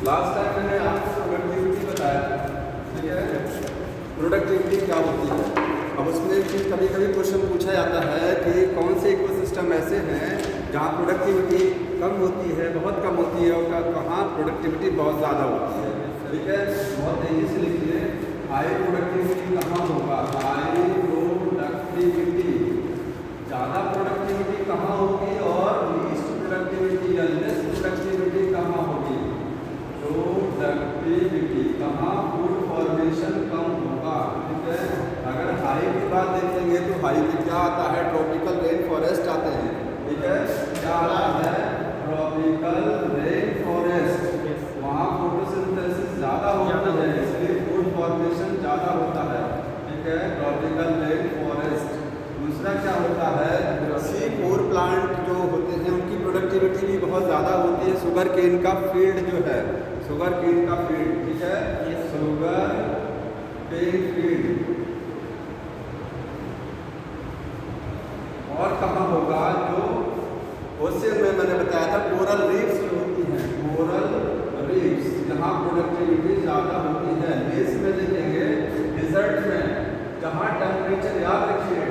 Last time मैंने आपको productivity बताया, ठीक है। प्रोडक्टिविटी क्या होती है? अब उसमें फिर कभी कभी क्वेश्चन पूछा जाता है कि कौन से इकोसिस्टम ऐसे हैं जहाँ प्रोडक्टिविटी कम होती है, बहुत कम होती है, और कहाँ प्रोडक्टिविटी बहुत ज़्यादा होती है, ठीक है। बहुत तेज़ी से लिखिए, हाई प्रोडक्टिविटी कहाँ होगा? हाई प्रोडक्टिविटी, ज़्यादा प्रोडक्टिविटी कहाँ होगी, और लीस्ट प्रोडक्टिविटी या लेस प्रोडक्टिविटी कहाँ होगी? प्रोडक्टिविटी कहाँ? फूड फॉर्मेशन कम होगा, ठीक है। अगर हाई की बात देखेंगे तो हाई में क्या आता है? ट्रॉपिकल रेन फॉरेस्ट आते हैं, ठीक है। क्या आता है? ट्रॉपिकल रेन फॉरेस्ट, वहाँ फोटोसिंथेसिस ज़्यादा होता है, इसलिए फूड फॉर्मेशन ज़्यादा होता है, ठीक है। Tropical rain forest. दूसरा क्या होता है? सी फोर प्लांट जो होते हैं उनकी प्रोडक्टिविटी भी बहुत ज़्यादा होती है। शुगर केन का फील्ड जो है, शुगर केन का फील्ड, ठीक है, शुगर केन फील्ड। और कहाँ होगा? जो ओशियन में मैंने बताया था, कोरल रीफ्स जो होती हैं, कोरल रीफ्स, यहाँ प्रोडक्टिविटी ज़्यादा होती है। देश में देखेंगे डिजर्ट में, जहाँ टेम्परेचर, याद रखिए,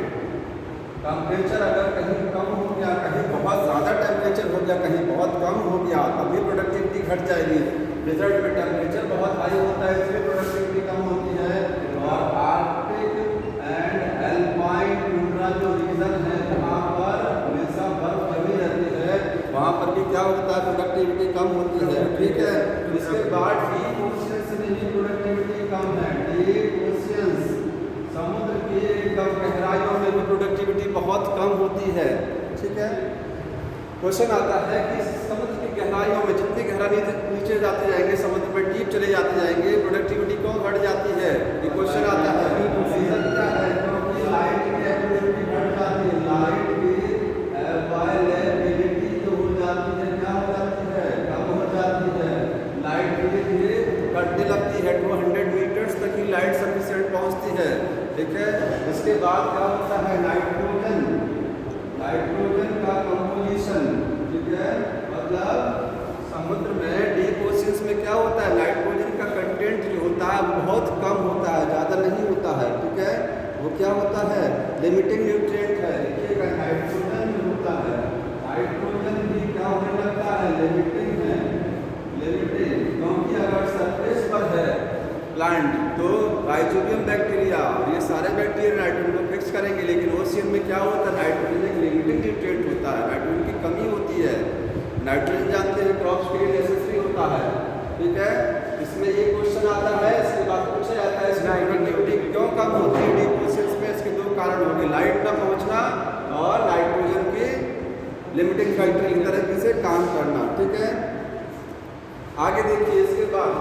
टेम्परेचर अगर कहीं कम हो गया, कहीं बहुत ज़्यादा टेम्परेचर हो गया, कहीं बहुत कम हो गया, तभी प्रोडक्टिविटी घट जाएगी। डिजर्ट में टेम्परेचर बहुत हाई होता है, इसलिए प्रोडक्टिविटी कम होती है। और आर्कटिक एंड एल्पाइन टुंड्रा जो रीजन है, जहाँ पर हमेशा बर्फ जमी रहती है, वहाँ पर भी क्या होता है? प्रोडक्टिविटी कम होती है, ठीक है। इसके बाद डीप ओशियंस में भी प्रोडक्टिविटी कम है। डीप ओशियंस, समुद्र की एकदम गहराइयों में भी प्रोडक्टिविटी बहुत कम होती है, ठीक है। क्वेश्चन आता है कि समुद्र की गहराइयों में जितनी गहराई नीचे जाते जाएंगे, समुद्र में डीप चले जाते जाएंगे, प्रोडक्टिविटी क्यों घट जाती है? ये क्वेश्चन आता है। रीजन क्या है? क्योंकि लाइट की अवेलेबिलिटी घट जाती है, लाइट की अवेलेबिलिटी जो हो जाती है, क्या हो जाती है? कम हो जाती है। लाइट धीरे धीरे घटने लगती है, 200 मीटर्स तक ही लाइट सफिशिएंट पहुँचती है, ठीक है। इसके बाद क्या होता है? नाइट्रोजन, नाइट्रोजन का कंपोजिशन, ठीक है, मतलब समुद्र में डीप ओशियंस में क्या होता है? नाइट्रोजन का कंटेंट जो होता है वो बहुत कम होता है, ज़्यादा नहीं होता है, ठीक है। वो क्या होता है? लिमिटिंग न्यूट्रिएंट है। देखिएगा, नाइट्रोजन जो होता है, नाइट्रोजन भी क्या होने लगता है? लिमिटिंग है, लिमिटिंग। क्योंकि अगर सरफेस पर है प्लांट तो राइजोबियम बैक्टीरिया और ये सारे बैक्टीरिया नाइट्रोजन को फिक्स करेंगे, लेकिन ओशियन में क्या होता है? नाइट्रोजन एक लिमिटिंग न्यूट्रिएंट होता है, नाइट्रोजन की कमी होती है। नाइट्रोजन जानते हैं क्रॉप्स के लिए नेसेसरी होता है, ठीक है। इसमें ये क्वेश्चन आता है, इसके बाद पूछा जाता है इसकी प्रोडक्टिविटी क्यों कम होती है डीप ओशियंस में? इसके दो कारण होंगे, लाइट न पहुँचना और नाइट्रोजन की लिमिटिंग फैक्टर की तरह से काम करना, ठीक है। आगे देखिए, इसके बाद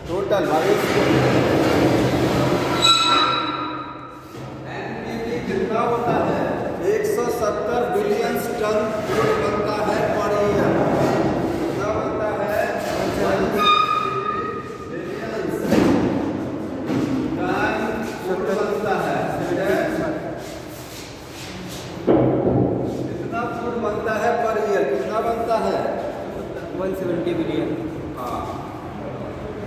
टोटल एनपीवी कितना होता है? 170 बिलियन टन फूड बनता है पर ईयर। कितना बनता है? 170 बिलियन टन फूड बनता है, कितना फूड बनता है पर ईयर? कितना बनता है? 170 बिलियन। हाँ,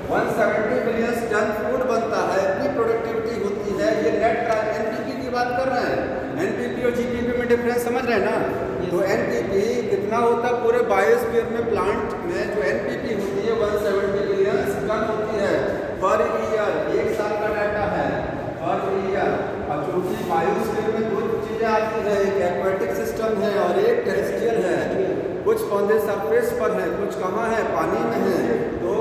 170 बिलियन टन फूड बनता है, इतनी प्रोडक्टिविटी होती है। ये नेट एनपीपी की बात कर रहे हैं, एनपीपी और जीपीपी में डिफरेंस समझ रहे हैं ना। तो एनपीपी कितना होता है? पूरे बायोस्फीयर में प्लांट में जो एनपीपी होती है 170 बिलियन टन होती है पर ईयर। एक साल का डाटा है, पर ईयर। और चूंकि बायोस्फीयर में दो चीज़ें आती है, एक एक्वेटिक सिस्टम है और एक टेरेस्ट्रियल है। कुछ पौधे सरफेस पर हैं, कुछ कहाँ है? पानी में है। तो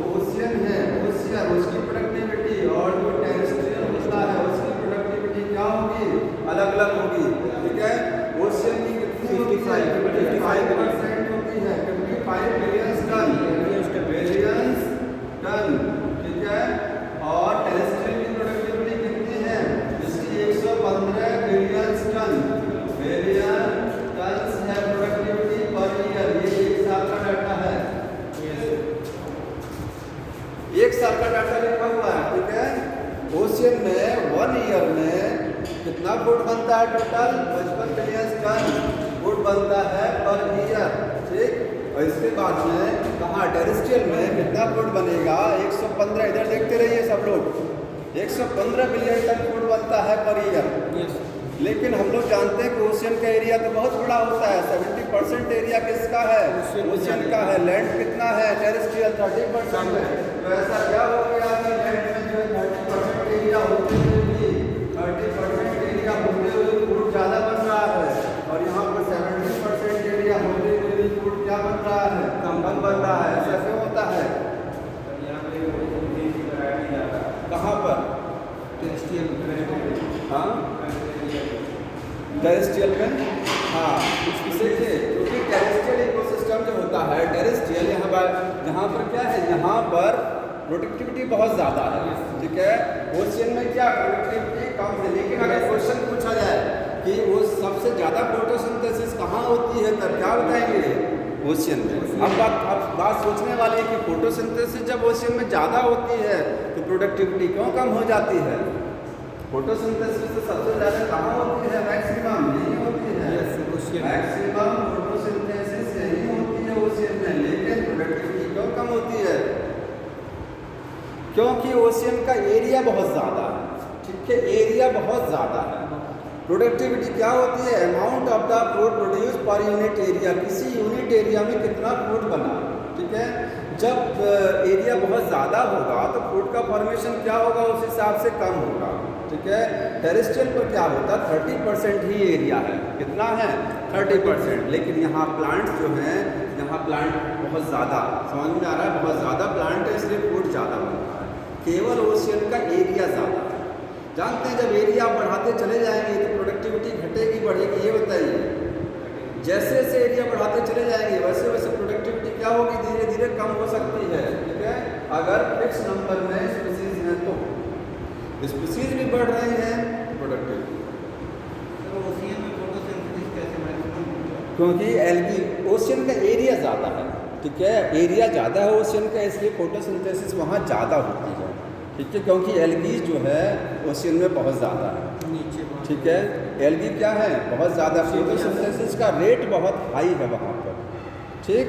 ओशियन है, ओशियन, उसकी प्रोडक्टिविटी और जो टेरेस्ट्रियल होता है उसकी प्रोडक्टिविटी क्या होगी? अलग अलग होगी, ठीक है। ओशियन की कितनी होती है? 55% होती है, 55 बिलियन टन, ठीक है। और टेरेस्ट्रियल की प्रोडक्टिविटी कितनी है? इसकी 115 बिलियन टन है प्रोडक्टिविटी पर ईयर। ये एक साल का डाटा है। ईयर में कितना फूड बनता है? टोटल 55 बिलियन टन फूड बनता है पर ईयर। ठीक, और इसके बाद में कहाँ टेरेस्ट्रियल में कितना फूड बनेगा? 115, इधर देखते रहिए सब लोग, 115 बिलियन टन फूड बनता है पर ईयर। लेकिन हम लोग जानते हैं कि ओशियन का एरिया तो बहुत बड़ा होता है। 70% एरिया किसका है? ओशियन का है। लैंड कितना है? टेरेस्ट्रियल 30% है। तो ऐसा क्या हो गया कि लैंड में जो 30% एरिया होते हुए भी 30% एरिया होते हुए फूड ज़्यादा बन रहा है, और यहाँ पर 70% एरिया होते हुए भी फूड क्या बन रहा है? कम बन रहा है। ऐसा क्यों होता है? कहाँ पर? हाँ, टेरेस्ट्रियल में। हाँ, देखिए, क्योंकि टेरेस्ट्रियल इकोसिस्टम जो होता है, टेरेस्ट्रियल यहाँ पर क्या है? यहाँ पर प्रोडक्टिविटी बहुत ज़्यादा है। ठीक है, ओशियन में क्या प्रोडक्टिविटी कम है। लेकिन अगर क्वेश्चन पूछा जाए कि वो सबसे ज़्यादा फोटोसिंथेसिस कहाँ होती है, तब क्या बताएंगे? ओशियन में। अब बात सोचने वाली है कि फोटोसिंथेसिस जब ओशियन में ज़्यादा होती है तो प्रोडक्टिविटी क्यों कम हो जाती है? फोटोसिंथेसिस तो सबसे ज़्यादा कहाँ होती है? मैक्सिमम यही होती है। मैक्सिमम फोटोसिंथेसिस यही होती है ओशियन में। लेकिन प्रोडक्टिविटी क्यों कम होती है? क्योंकि ओशियन का एरिया बहुत ज़्यादा है। ठीक है, एरिया बहुत ज़्यादा है। प्रोडक्टिविटी क्या होती है? Amount of the food produce per unit area, किसी यूनिट एरिया में कितना फूड बना। ठीक है, जब एरिया बहुत ज़्यादा होगा तो फूड का फॉर्मेशन क्या होगा? उस हिसाब से कम होगा। ठीक है, टेरेस्ट्रियल पर क्या होता है? 30% ही एरिया है। कितना है? 30%। लेकिन यहाँ प्लांट्स जो हैं, यहाँ प्लांट बहुत ज़्यादा, समझ में आ रहा है? बहुत ज़्यादा प्लांट है, इसलिए फूड ज़्यादा बनता है। केवल ओशियन का एरिया ज़्यादा है। जानते हैं जब एरिया आप बढ़ाते चले जाएंगे तो प्रोडक्टिविटी घटेगी बढ़ेगी? ये बताइए। जैसे जैसे एरिया बढ़ाते चले जाएंगे वैसे वैसे प्रोडक्टिविटी क्या होगी? धीरे धीरे कम हो सकती है। ठीक है, अगर फिक्स नंबर में स्पीसीज हैं तो स्पीसीज भी बढ़ रही हैं, प्रोडक्टिविटी। क्योंकि एल्गी ओशियन का एरिया ज़्यादा है। ठीक है, एरिया ज़्यादा है ओशियन का, इसलिए फोटोसिंथेसिस वहाँ ज़्यादा होती है। ठीक है, क्योंकि एल्गी जो है ओशियन में बहुत ज़्यादा है नीचे। ठीक है, एल्गी क्या है? बहुत ज़्यादा। फोटोसिंथेसिस का रेट बहुत हाई है वहाँ पर। ठीक,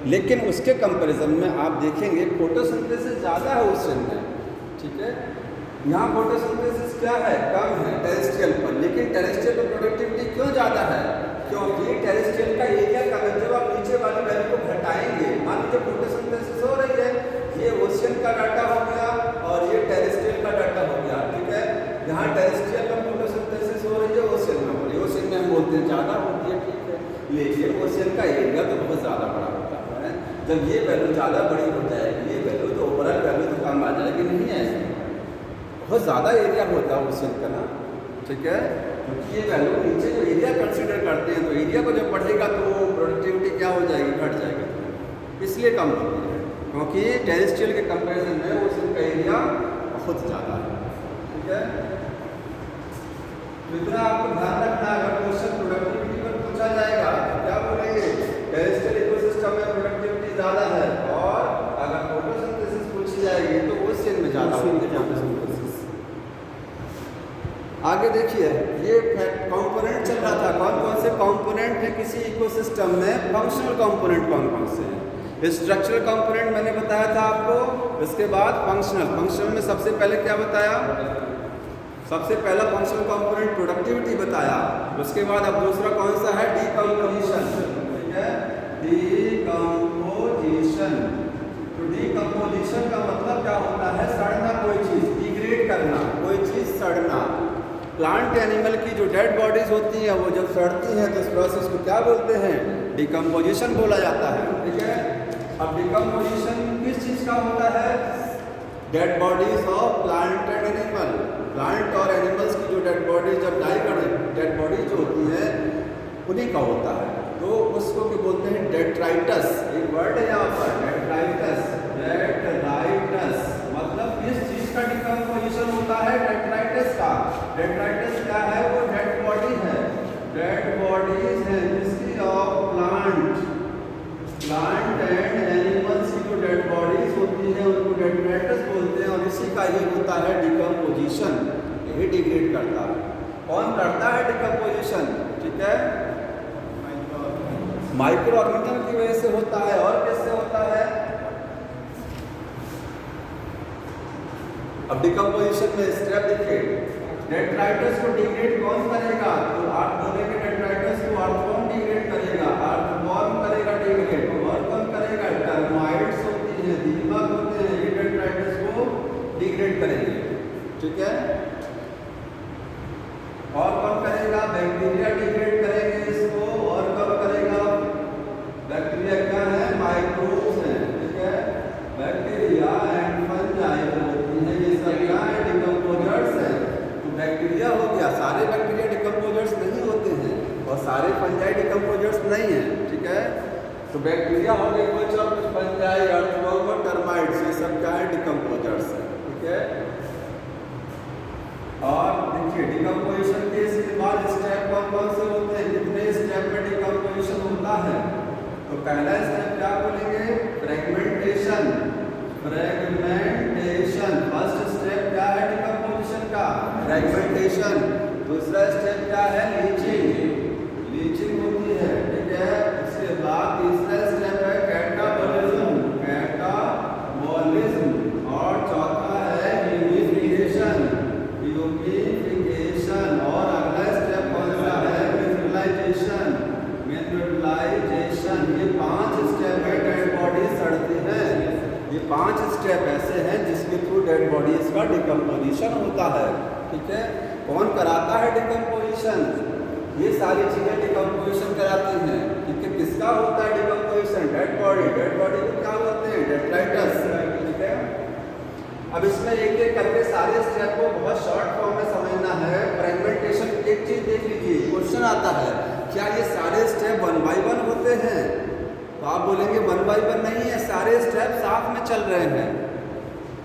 लेकिन उसके कंपैरिजन में आप देखेंगे फोटोसिंथेसिस ज़्यादा है ओशियन में। ठीक है, यहाँ फोटोसिंथेसिस क्या है? कम है टेरेस्ट्रियल पर। लेकिन टेरेस्ट्रियल पर प्रोडक्टिविटी क्यों ज़्यादा है? क्योंकि टेरेस्ट्रियल का एरिया कम है। जब आप नीचे वाली वैल्यू को घटाएंगे, मान लीजिए फोटोसिंथेसिस हो रही है, ये ओशियन का डाटा हो गया और ये टेरेस्ट्रियल का डाटा हो गया। ठीक है, यहाँ टेरेस्ट्रियल में फोटोसिंथेसिस हो रही है, ओशियन में हो रही है। ओशियन में हम बोलते हैं ज़्यादा होती है। ठीक है, लेकिन ओशियन का एरिया तो बहुत ज़्यादा बड़ा होता है। जब ये वैल्यू ज़्यादा बड़ी हो जाएगी, ये वैल्यू तो ओवरऑल वैल्यू तो कम आ जाएगी। नहीं है, बहुत ज़्यादा एरिया होता है ओशियन का ना। ठीक है, क्योंकि ये वैल्यू नीचे जो एरिया कंसीडर करते हैं, तो एरिया को जब बढ़ेगा तो प्रोडक्टिविटी क्या हो जाएगी? घट जाएगी। इसलिए कम होती है, क्योंकि टेरेस्ट्रियल के कंपैरिजन में ओशियन का एरिया बहुत ज़्यादा है। ठीक है, तो इतना आपको ध्यान रखना। अगर क्वेश्चन प्रोडक्टिविटी पर पूछा जाएगा तो क्या बोलेंगे? टेरेस्ट्रियल इकोसिस्टम में प्रोडक्टिविटी ज़्यादा है, और अगर फोटोसिंथेसिस पूछी जाएगी तो ओशियन में ज़्यादा होती है फोटोसिंथेसिस। आगे देखिए, ये कंपोनेंट चल रहा था। कौन कौन से कंपोनेंट हैं किसी इकोसिस्टम में? फंक्शनल कंपोनेंट कौन कौन से हैं? स्ट्रक्चरल कंपोनेंट मैंने बताया था आपको। इसके बाद फंक्शनल में सबसे पहले क्या बताया? सबसे पहला फंक्शनल कंपोनेंट प्रोडक्टिविटी बताया। उसके बाद अब दूसरा कौन सा है? डीकम्पोजिशन। ठीक है, डीकम्पोजिशन। तो डीकम्पोजिशन का मतलब क्या होता है? सड़ना, कोई चीज़ डिग्रेड करना, कोई चीज़ सड़ना। प्लांट एनिमल की जो डेड बॉडीज होती हैं वो जब सड़ती हैं तो इस प्रोसेस को क्या बोलते हैं? डीकम्पोजिशन बोला जाता है। ठीक है, अब डीकम्पोजिशन किस चीज़ का होता है? Dead bodies of plant and animal. Plant और एनिमल्स की जो डेड बॉडीज जब डाई कर, डेड बॉडीज जो होती हैं उन्हीं का होता है। तो उसको क्या बोलते हैं? डेट्राइटस। एक वर्ड है यहाँ पर, डेट्राइटस। डेट्राइटस मतलब किस चीज़ का डीकम्पोजिशन होता है? डेट्राइटस का। डेट्राइटस क्या है? वो डेड बॉडी है, डेड बॉडीज है जिसकी ऑफ प्लांट एंड एनिमल्स की जो डेड बॉडीज होती हैं उनको डेट्राइटस बोलते हैं। और इसी का ही होता है डिकम्पोजिशन, यही डिग्रेड करता है। कौन करता है डिकम्पोजिशन? ठीक है, माइक्रो ऑर्गेनिज्म की वजह से होता है। और किससे होता है? अब डिकम्पोजिशन में स्टेप देखिए, डेट्राइटस को डिग्रेड कौन करेगा? तो आप बोलेंगे डेट्राइटस को अर्थवॉर्म डिग्रेड करेगा, अर्थवॉर्म करेगा डिग्रेड, और कौन करेगा? टर्माइट्स होती हैं, दीमक होते हैं, ये डेट्राइटस को डिग्रेड करेंगे। ठीक है, और कौन करेगा? बैक्टीरिया डिग्रेड करेंगे इसको। और कौन करेगा? बैक्टीरिया क्या है? माइक्रोब्स हैं। ठीक है, बैक्टीरिया एंड फंजाई होती है, ये सब क्या है? डिकम्पोजर्स हैं। तो बैक्टीरिया हो गया, सारे बैक्टीरिया डिकम्पोजर्स नहीं होते हैं और सारे फंजाई डिकम्पोजर्स नहीं हैं। ठीक है, तो बैक्टीरिया हो गए कुछ और कुछ फंजाई, अर्थवॉर्म और टर्माइट्स, ये सब क्या है? डिकम्पोजर्स हैं। ठीक है, और देखिए डिकम्पोजिशन के इसके बाद स्टेप कौन कौन से होते हैं? कितने स्टेप में डिकम्पोजिशन होता है? तो पहला स्टेप क्या बोलेंगे? फ्रेगमेंटेशन। फ्रेगमेंटेशन फर्स्ट स्टेप क्या है डिकम्पोजिशन का? फ्रेगमेंटेशन। दूसरा स्टेप क्या है? लीचिंग। लीचिंग होती है। ठीक है, इसके बाद तीसरा स्टेप है कैटाबॉलिज्म। कैटाबॉलिज्म। और चौथा है ह्यूमिफिकेशन। ह्यूमिफिकेशन। और अगला स्टेप कौन सा है? मिनरलाइजेशन। मिनरलाइजेशन। ये 5 स्टेप है, डेड बॉडी सड़ती है। ये 5 स्टेप ऐसे हैं जिसके थ्रू डेड बॉडीज का डिकम्पोजिशन होता है। ठीक है, कौन कराता है डिकम्पोजिशन? ये सारी चीजें डिकम्पोजिशन कराती हैं। ठीक है, किसका होता है decomposition? Dead body. Dead body को क्या बोलते हैं? डेट्राइटस। ठीक है, अब इसमें एक एक करके सारे स्टेप को बहुत शॉर्ट फॉर्म में समझना है। फ्रेगमेंटेशन एक चीज देख लीजिए, क्वेश्चन आता है क्या ये सारे स्टेप 1 बाय 1 होते हैं? तो आप बोलेंगे 1 बाय 1 नहीं है, सारे स्टेप साथ में चल रहे हैं।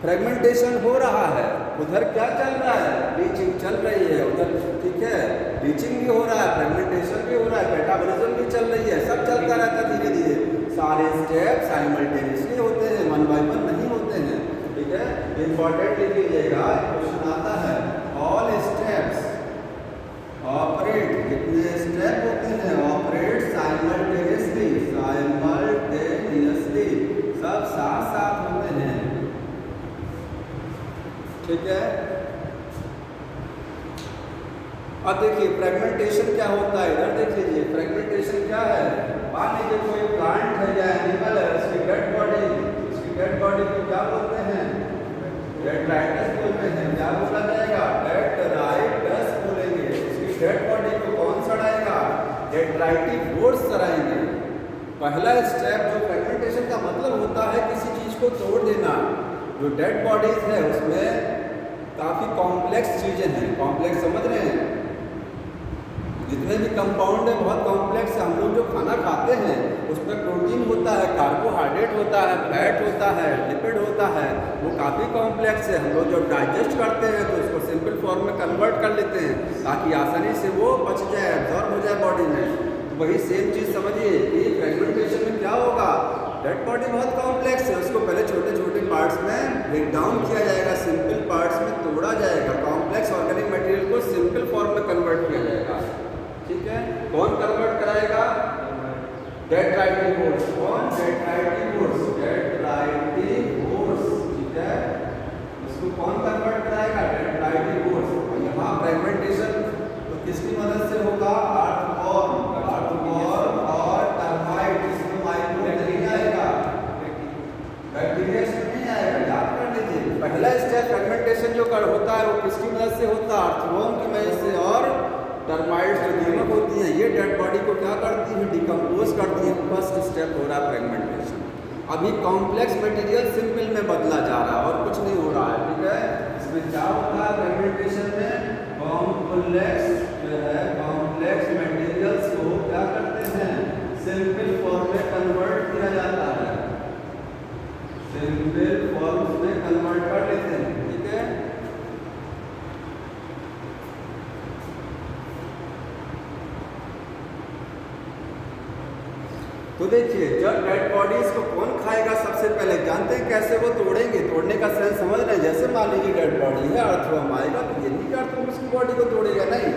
फ्रेगमेंटेशन हो रहा है, उधर क्या चल रहा है? लीचिंग चल रही है उधर। ठीक है, लीचिंग भी हो रहा है, फ्रेगमेंटेशन भी हो रहा है, कैटाबॉलिज्म भी चल रही है, सब चलता रहता है धीरे धीरे। सारे स्टेप साइमल्टेनियसली होते हैं, 1 बाय 1 नहीं होते हैं। ठीक है, इंपॉर्टेंट लिख लीजिएगा, क्वेश्चन आता है ऑल स्टेप्स ऑपरेट। कितने स्टेप होते हैं? Operate simultaneously. साइमल्टेनियसली, सब साथ साथ होते हैं। ठीक है, अब देखिए फ्रेगमेंटेशन क्या होता है, इधर देख लीजिए। फ्रेगमेंटेशन क्या है? मान लीजिए कोई प्लांट है या एनिमल है, उसकी डेड बॉडी को क्या बोलते हैं? डेट्राइटस बोलते हैं। क्या बोला जाएगा? डेट्राइटस बोलेंगे। उसकी डेड बॉडी को कौन सड़ाएगा? डेट्राइटिवोर्स सड़ाएंगे। पहला स्टेप जो फ्रेगमेंटेशन का मतलब होता है किसी चीज को तोड़ देना। जो डेड बॉडीज है उसमें काफी कॉम्प्लेक्स चीजें हैं। कॉम्प्लेक्स समझ रहे हैं? जितने भी कंपाउंड है बहुत कॉम्प्लेक्स है। हम लोग जो खाना खाते हैं उसमें प्रोटीन होता है, कार्बोहाइड्रेट होता है, फैट होता है, लिपिड होता है, वो काफ़ी कॉम्प्लेक्स है। हम लोग जब डाइजेस्ट करते हैं तो उसको सिंपल फॉर्म में कन्वर्ट कर लेते हैं ताकि आसानी से वो पच जाए, एब्जॉर्ब हो जाए बॉडी में। तो वही सेम चीज़ समझिए कि फ्रेगमेंटेशन में क्या होगा? डेड बॉडी बहुत कॉम्प्लेक्स है, उसको पहले छोटे छोटे पार्ट्स में ब्रेक डाउन किया जाएगा, सिंपल पार्ट्स में तोड़ा जाएगा, कॉम्प्लेक्स ऑर्गेनिक मटेरियल को सिंपल फॉर्म में कन्वर्ट किया जाएगा। ठीक है, कौन कन्वर्ट कराएगा? डेट्राइटिवोर्स। कौन? डेट्राइटिवोर्स। डेट्राइटिवोर्स। ठीक है, इसको कौन कन्वर्ट कराएगा? डेट्राइटिवोर्स। और यहाँ फ्रेगमेंटेशन तो किसकी मदद से होगा? अर्थवॉर्म और टर्माइट। इसमें माइक्रो नहीं आएगा, बैक्टीरिया नहीं आएगा, याद कर लीजिए। पहला स्टेप फ्रेगमेंटेशन जो होता है वो किसकी मदद से होता है? अर्थवॉर्म की मदद से। और टर्माइट्स जो दीमक होती हैं ये डेड बॉडी को क्या करती हैं? डिकम्पोज करती हैं। फर्स्ट स्टेप हो रहा है फ्रेगमेंटेशन। अभी कॉम्प्लेक्स मटेरियल सिंपल में बदला जा रहा है और कुछ नहीं हो रहा है। ठीक है, इसमें क्या होता है फ्रेगमेंटेशन में? कॉम्प्लेक्स जो है कॉम्प्लेक्स मटेरियल्स को क्या करते हैं? सिंपल फॉर्म में कन्वर्ट किया जाता है, सिंपल फॉर्म में कन्वर्ट कर लेते हैं। ठीक है, तो देखिए जब डेड बॉडीज को कौन खाएगा सबसे पहले, जानते हैं कैसे वो तोड़ेंगे? तोड़ने का सेंस समझ रहे हैं? जैसे मान लीजिए डेड बॉडी है, अर्थवर्म आएगा तो ये नहीं कि अर्थवर्म उसकी बॉडी को तोड़ेगा, नहीं।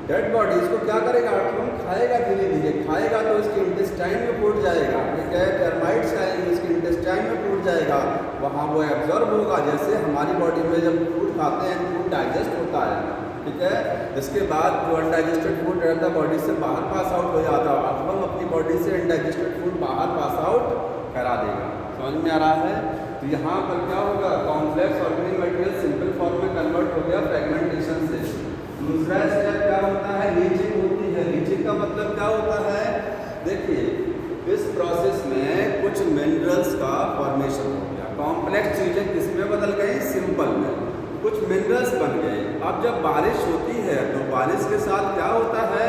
डेड बॉडीज को क्या करेगा? अर्थवर्म खाएगा, धीरे धीरे खाएगा तो उसके इंटेस्टाइन में फूट जाएगा, ठीक है। टर्माइट्स आएंगे उसके इंटेस्टाइन में फूट जाएगा, वहाँ वो एब्जॉर्ब होगा। जैसे हमारी बॉडी में जब फूड खाते हैं फूड डाइजेस्ट होता है, ठीक है। इसके बाद जो अनडाइजेस्टेड फूड रहता है बॉडी से बाहर पास आउट हो जाता है, अर्थवर्म अपनी बॉडी से अनडाइजेस्टेड फूड बाहर पास आउट करा देगा। समझ में आ रहा है? तो यहाँ पर क्या होगा? Complex organic material simple form में कन्वर्ट हो गया फ्रेगमेंटेशन से। दूसरा स्टेप क्या होता है? लीचिंग होती है। लीचिंग का मतलब क्या होता है? देखिए इस प्रोसेस में कुछ मिनरल्स का फॉर्मेशन हो गया, कॉम्प्लेक्स चीज़ें किसमें बदल गई? सिंपल में। कुछ मिनरल्स बन गए। अब जब बारिश होती है तो बारिश के साथ क्या होता है?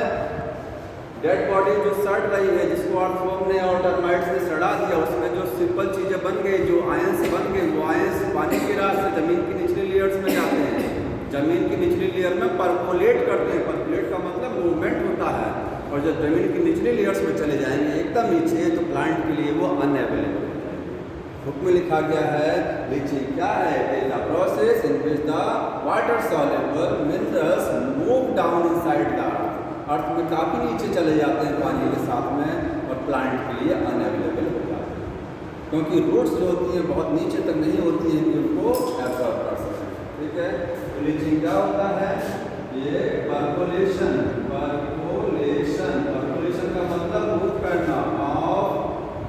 डेड बॉडी जो सड़ रही है, जिसको अर्थवर्म ने और टर्माइट्स ने सड़ा दिया, उसमें जो सिंपल चीज़ें बन गई, जो आयंस बन गए, वो आयंस पानी के रास्ते जमीन की निचली लेयर्स में जाते हैं, जमीन की निचली लेयर में परकोलेट करते हैं। परकोलेट का मतलब मूवमेंट होता है, और जब जमीन की निचली लेयर्स में चले जाएंगे एकदम नीचे, तो प्लांट के लिए वो अनअवेलेबल। बुक में लिखा गया है लीचिंग क्या है? It is the process in which the water soluble minerals move down inside the earth में काफ़ी नीचे चले जाते हैं पानी के साथ में, और प्लांट के लिए अनअवेलेबल हो जाते हैं, क्योंकि रूट्स जो होती हैं बहुत नीचे तक नहीं होती हैं कि उनको एब्जॉर्ब कर सकें, ठीक है। तो लीचिंग क्या होता है? ये परकोलेशन। परकोलेशन, परकोलेशन का मतलब मूव करना of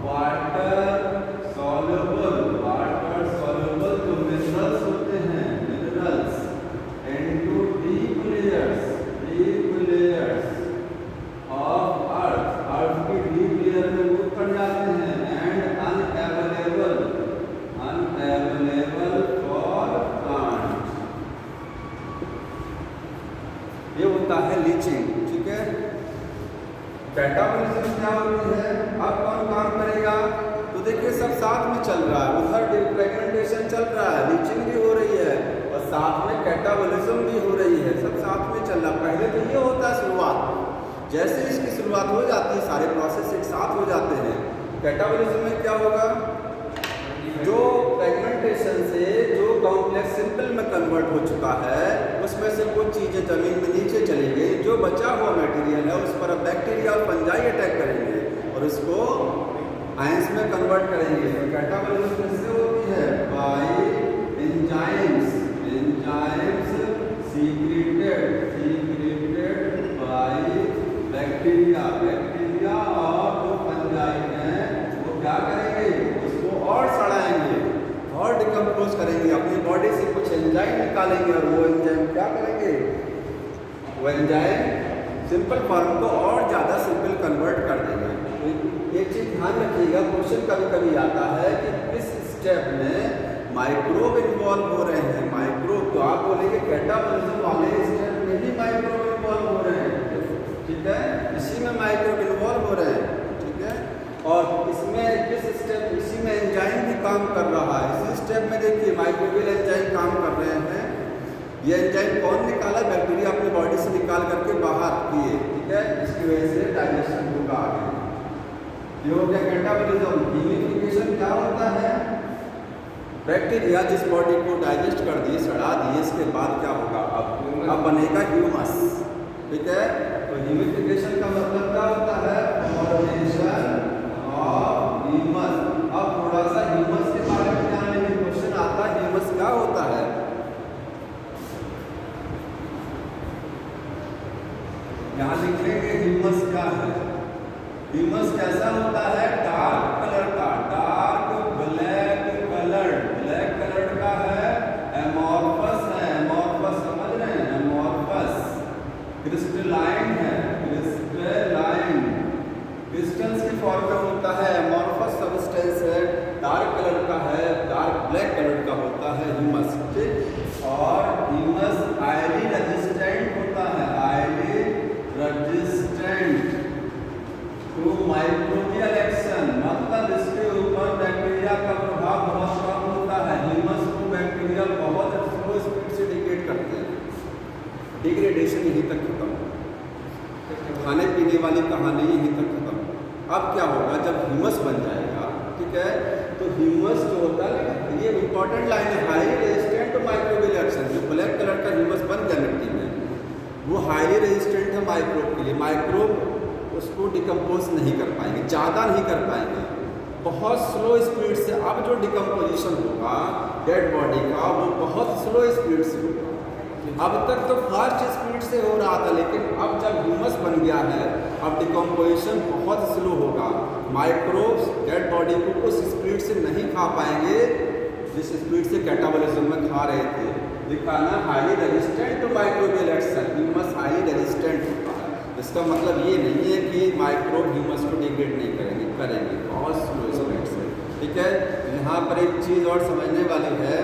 water soluble, water soluble जो मिनरल्स होते हैं, minerals into deep layers, deep layers of earth, earth की डीप लेयर में मूव कर जाते हैं, and unavailable, unavailable for plant. ये होता है लीचिंग, ठीक है। कैटाबोलिज्म क्या होती है? अब कौन काम करेगा? तो देखिए सब साथ में चल रहा है, उधर फ्रेगमेंटेशन चल रहा है, लीचिंग भी हो रही है, और साथ में कैटाबोलिज्म भी हो रही है, सब साथ में चल रहा है। पहले तो ये होता है शुरुआत, जैसे इसकी शुरुआत हो जाती है सारे प्रोसेस एक साथ हो जाते हैं। कैटाबोलिज्म में क्या होगा? जो फ्रेगमेंटेशन से जो कॉम्प्लेक्स सिंपल में कन्वर्ट हो चुका है, उसमें से कुछ चीज़ें जमीन में नीचे चली गई, जो बचा हुआ मटेरियल है उस पर अब बैक्टीरिया और फंजाई अटैक करेंगे और उसको आयंस में कन्वर्ट करेंगे। तो कैटाबोलिज्म कैसे होती है? By enzymes, enzymes secreted, secreted by bacteria, bacteria और जो फंजाई हैं वो क्या करेंगे? उसको और सड़ाएंगे और डिकम्पोज करेंगे, अपनी बॉडी से कुछ एंजाइम निकालेंगे, और वो एंजाइम क्या करेंगे? वो एंजाइम सिंपल फॉर्म को और ज़्यादा सिंपल कन्वर्ट कर देंगे। एक चीज़ ध्यान रखिएगा, क्वेश्चन कभी कभी आता है कि इस स्टेप में माइक्रोब इन्वॉल्व हो रहे हैं। माइक्रोब तो आप बोलेंगे कैटाबोलिज्म वाले स्टेप में ही माइक्रोब इन्वॉल्व हो रहे हैं, ठीक है, इसी में माइक्रोब इन्वॉल्व हो रहे हैं, ठीक है। और इसमें किस स्टेप, इसी में एंजाइम भी काम कर रहा है। इसी स्टेप में देखिए माइक्रोबियल एंजाइम काम कर रहे हैं। ये एंजाइम कौन निकाला? बैक्टीरिया अपनी बॉडी से निकाल करके बाहर किए, ठीक है, इसकी वजह से डाइजेशन होगा आगे। ये हो गया कैटाबोलिज्म। ह्यूमिफिकेशन क्या होता है? बैक्टीरिया जिस बॉडी को डाइजेस्ट कर दिए, सड़ा दिए, इसके बाद क्या होगा? अब बनेगा ह्यूमस, ठीक है। तो ह्यूमिफिकेशन का मतलब क्या होता है? Formation of humus. अब थोड़ा सा ह्यूमस के बारे में जान लेंगे, क्वेश्चन आता है ह्यूमस क्या होता है? यहाँ लिख लेंगे ह्यूमस क्या है। ह्यूमस कैसा होता है? डार्क कलर का, dark black coloured, black colour का है, एमॉर्फस है, एमॉर्फस समझ रहे हैं? एमॉर्फस, क्रिस्टलाइन है, क्रिस्टलाइन, क्रिस्टल्स की फॉर्म में होता है, एमॉर्फस सब्सटेंस है, डार्क कलर का है, डार्क ब्लैक कलर का होता है ह्यूमस, ठीक। और ह्यूमस आयरन रेजिस्टेंट होता है, iron resistant to microbial action, मतलब इसके ऊपर बैक्टीरिया का प्रभाव बहुत कम होता है। ह्यूमस को बैक्टीरिया बहुत स्लो स्पीड से डिग्रेड करते हैं, डिग्रेडेशन यहीं तक खत्म, खाने पीने वाली कहानी यहीं तक खत्म। अब क्या होगा जब ह्यूमस बन जाएगा, ठीक है, तो ह्यूमस जो होता है, ये इंपॉर्टेंट लाइन है, highly resistant to microbial action. जो ब्लैक कलर का ह्यूमस बन गया मिट्टी में, वो हाईली रेजिस्टेंट है माइक्रोब के लिए। माइक्रोब उसको डिकम्पोज नहीं कर पाएंगे, ज़्यादा नहीं कर पाएंगे, बहुत स्लो स्पीड से। अब जो डिकम्पोजिशन होगा डेड बॉडी का, वो बहुत स्लो स्पीड से होगा। अब तक तो फास्ट स्पीड से हो रहा था, लेकिन अब जब ह्यूमस बन गया है, अब डिकम्पोजिशन बहुत स्लो होगा। माइक्रोब्स डेड बॉडी को उस स्पीड से नहीं खा पाएंगे जिस स्पीड से कैटाबॉलिज्म में खा रहे थे। दिखाना highly resistant to microbial action, humus highly resistant होता है। इसका मतलब ये नहीं है कि माइक्रोब ह्यूमस को डिग्रेड नहीं करेंगे बहुत स्लो स्पीड से, ठीक है। यहाँ पर एक चीज़ और समझने वाली है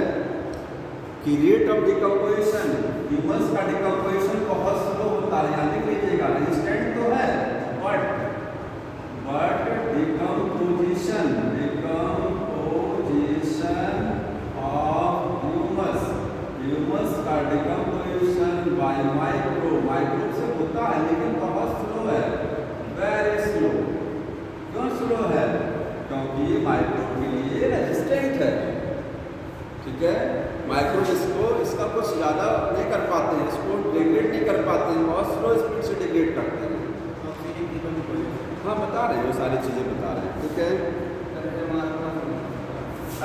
कि रेट ऑफ डिकम्पोजिशन, ह्यूमस का डिकम्पोजिशन बहुत स्लो होता है। यहाँ देख लीजिएगा, रेजिस्टेंट तो है बट डिकम्पोजिशन ऑफ ह्यूमस का डिकम्पोजिशन बाय माइक्रोब से होता है, लेकिन बहुत स्लो है, वेरी स्लो। क्यों स्लो है? क्योंकि माइक्रोब के लिए रेजिस्टेंट है, ठीक है। माइक्रोब इसका कुछ ज़्यादा नहीं कर पाते हैं, इसको डिग्रेड नहीं कर पाते हैं, बहुत स्लो स्पीड से डिग्रेड करते हैं। हाँ, बता रहे हैं, वो सारी चीज़ें बता रहे हैं, ठीक है।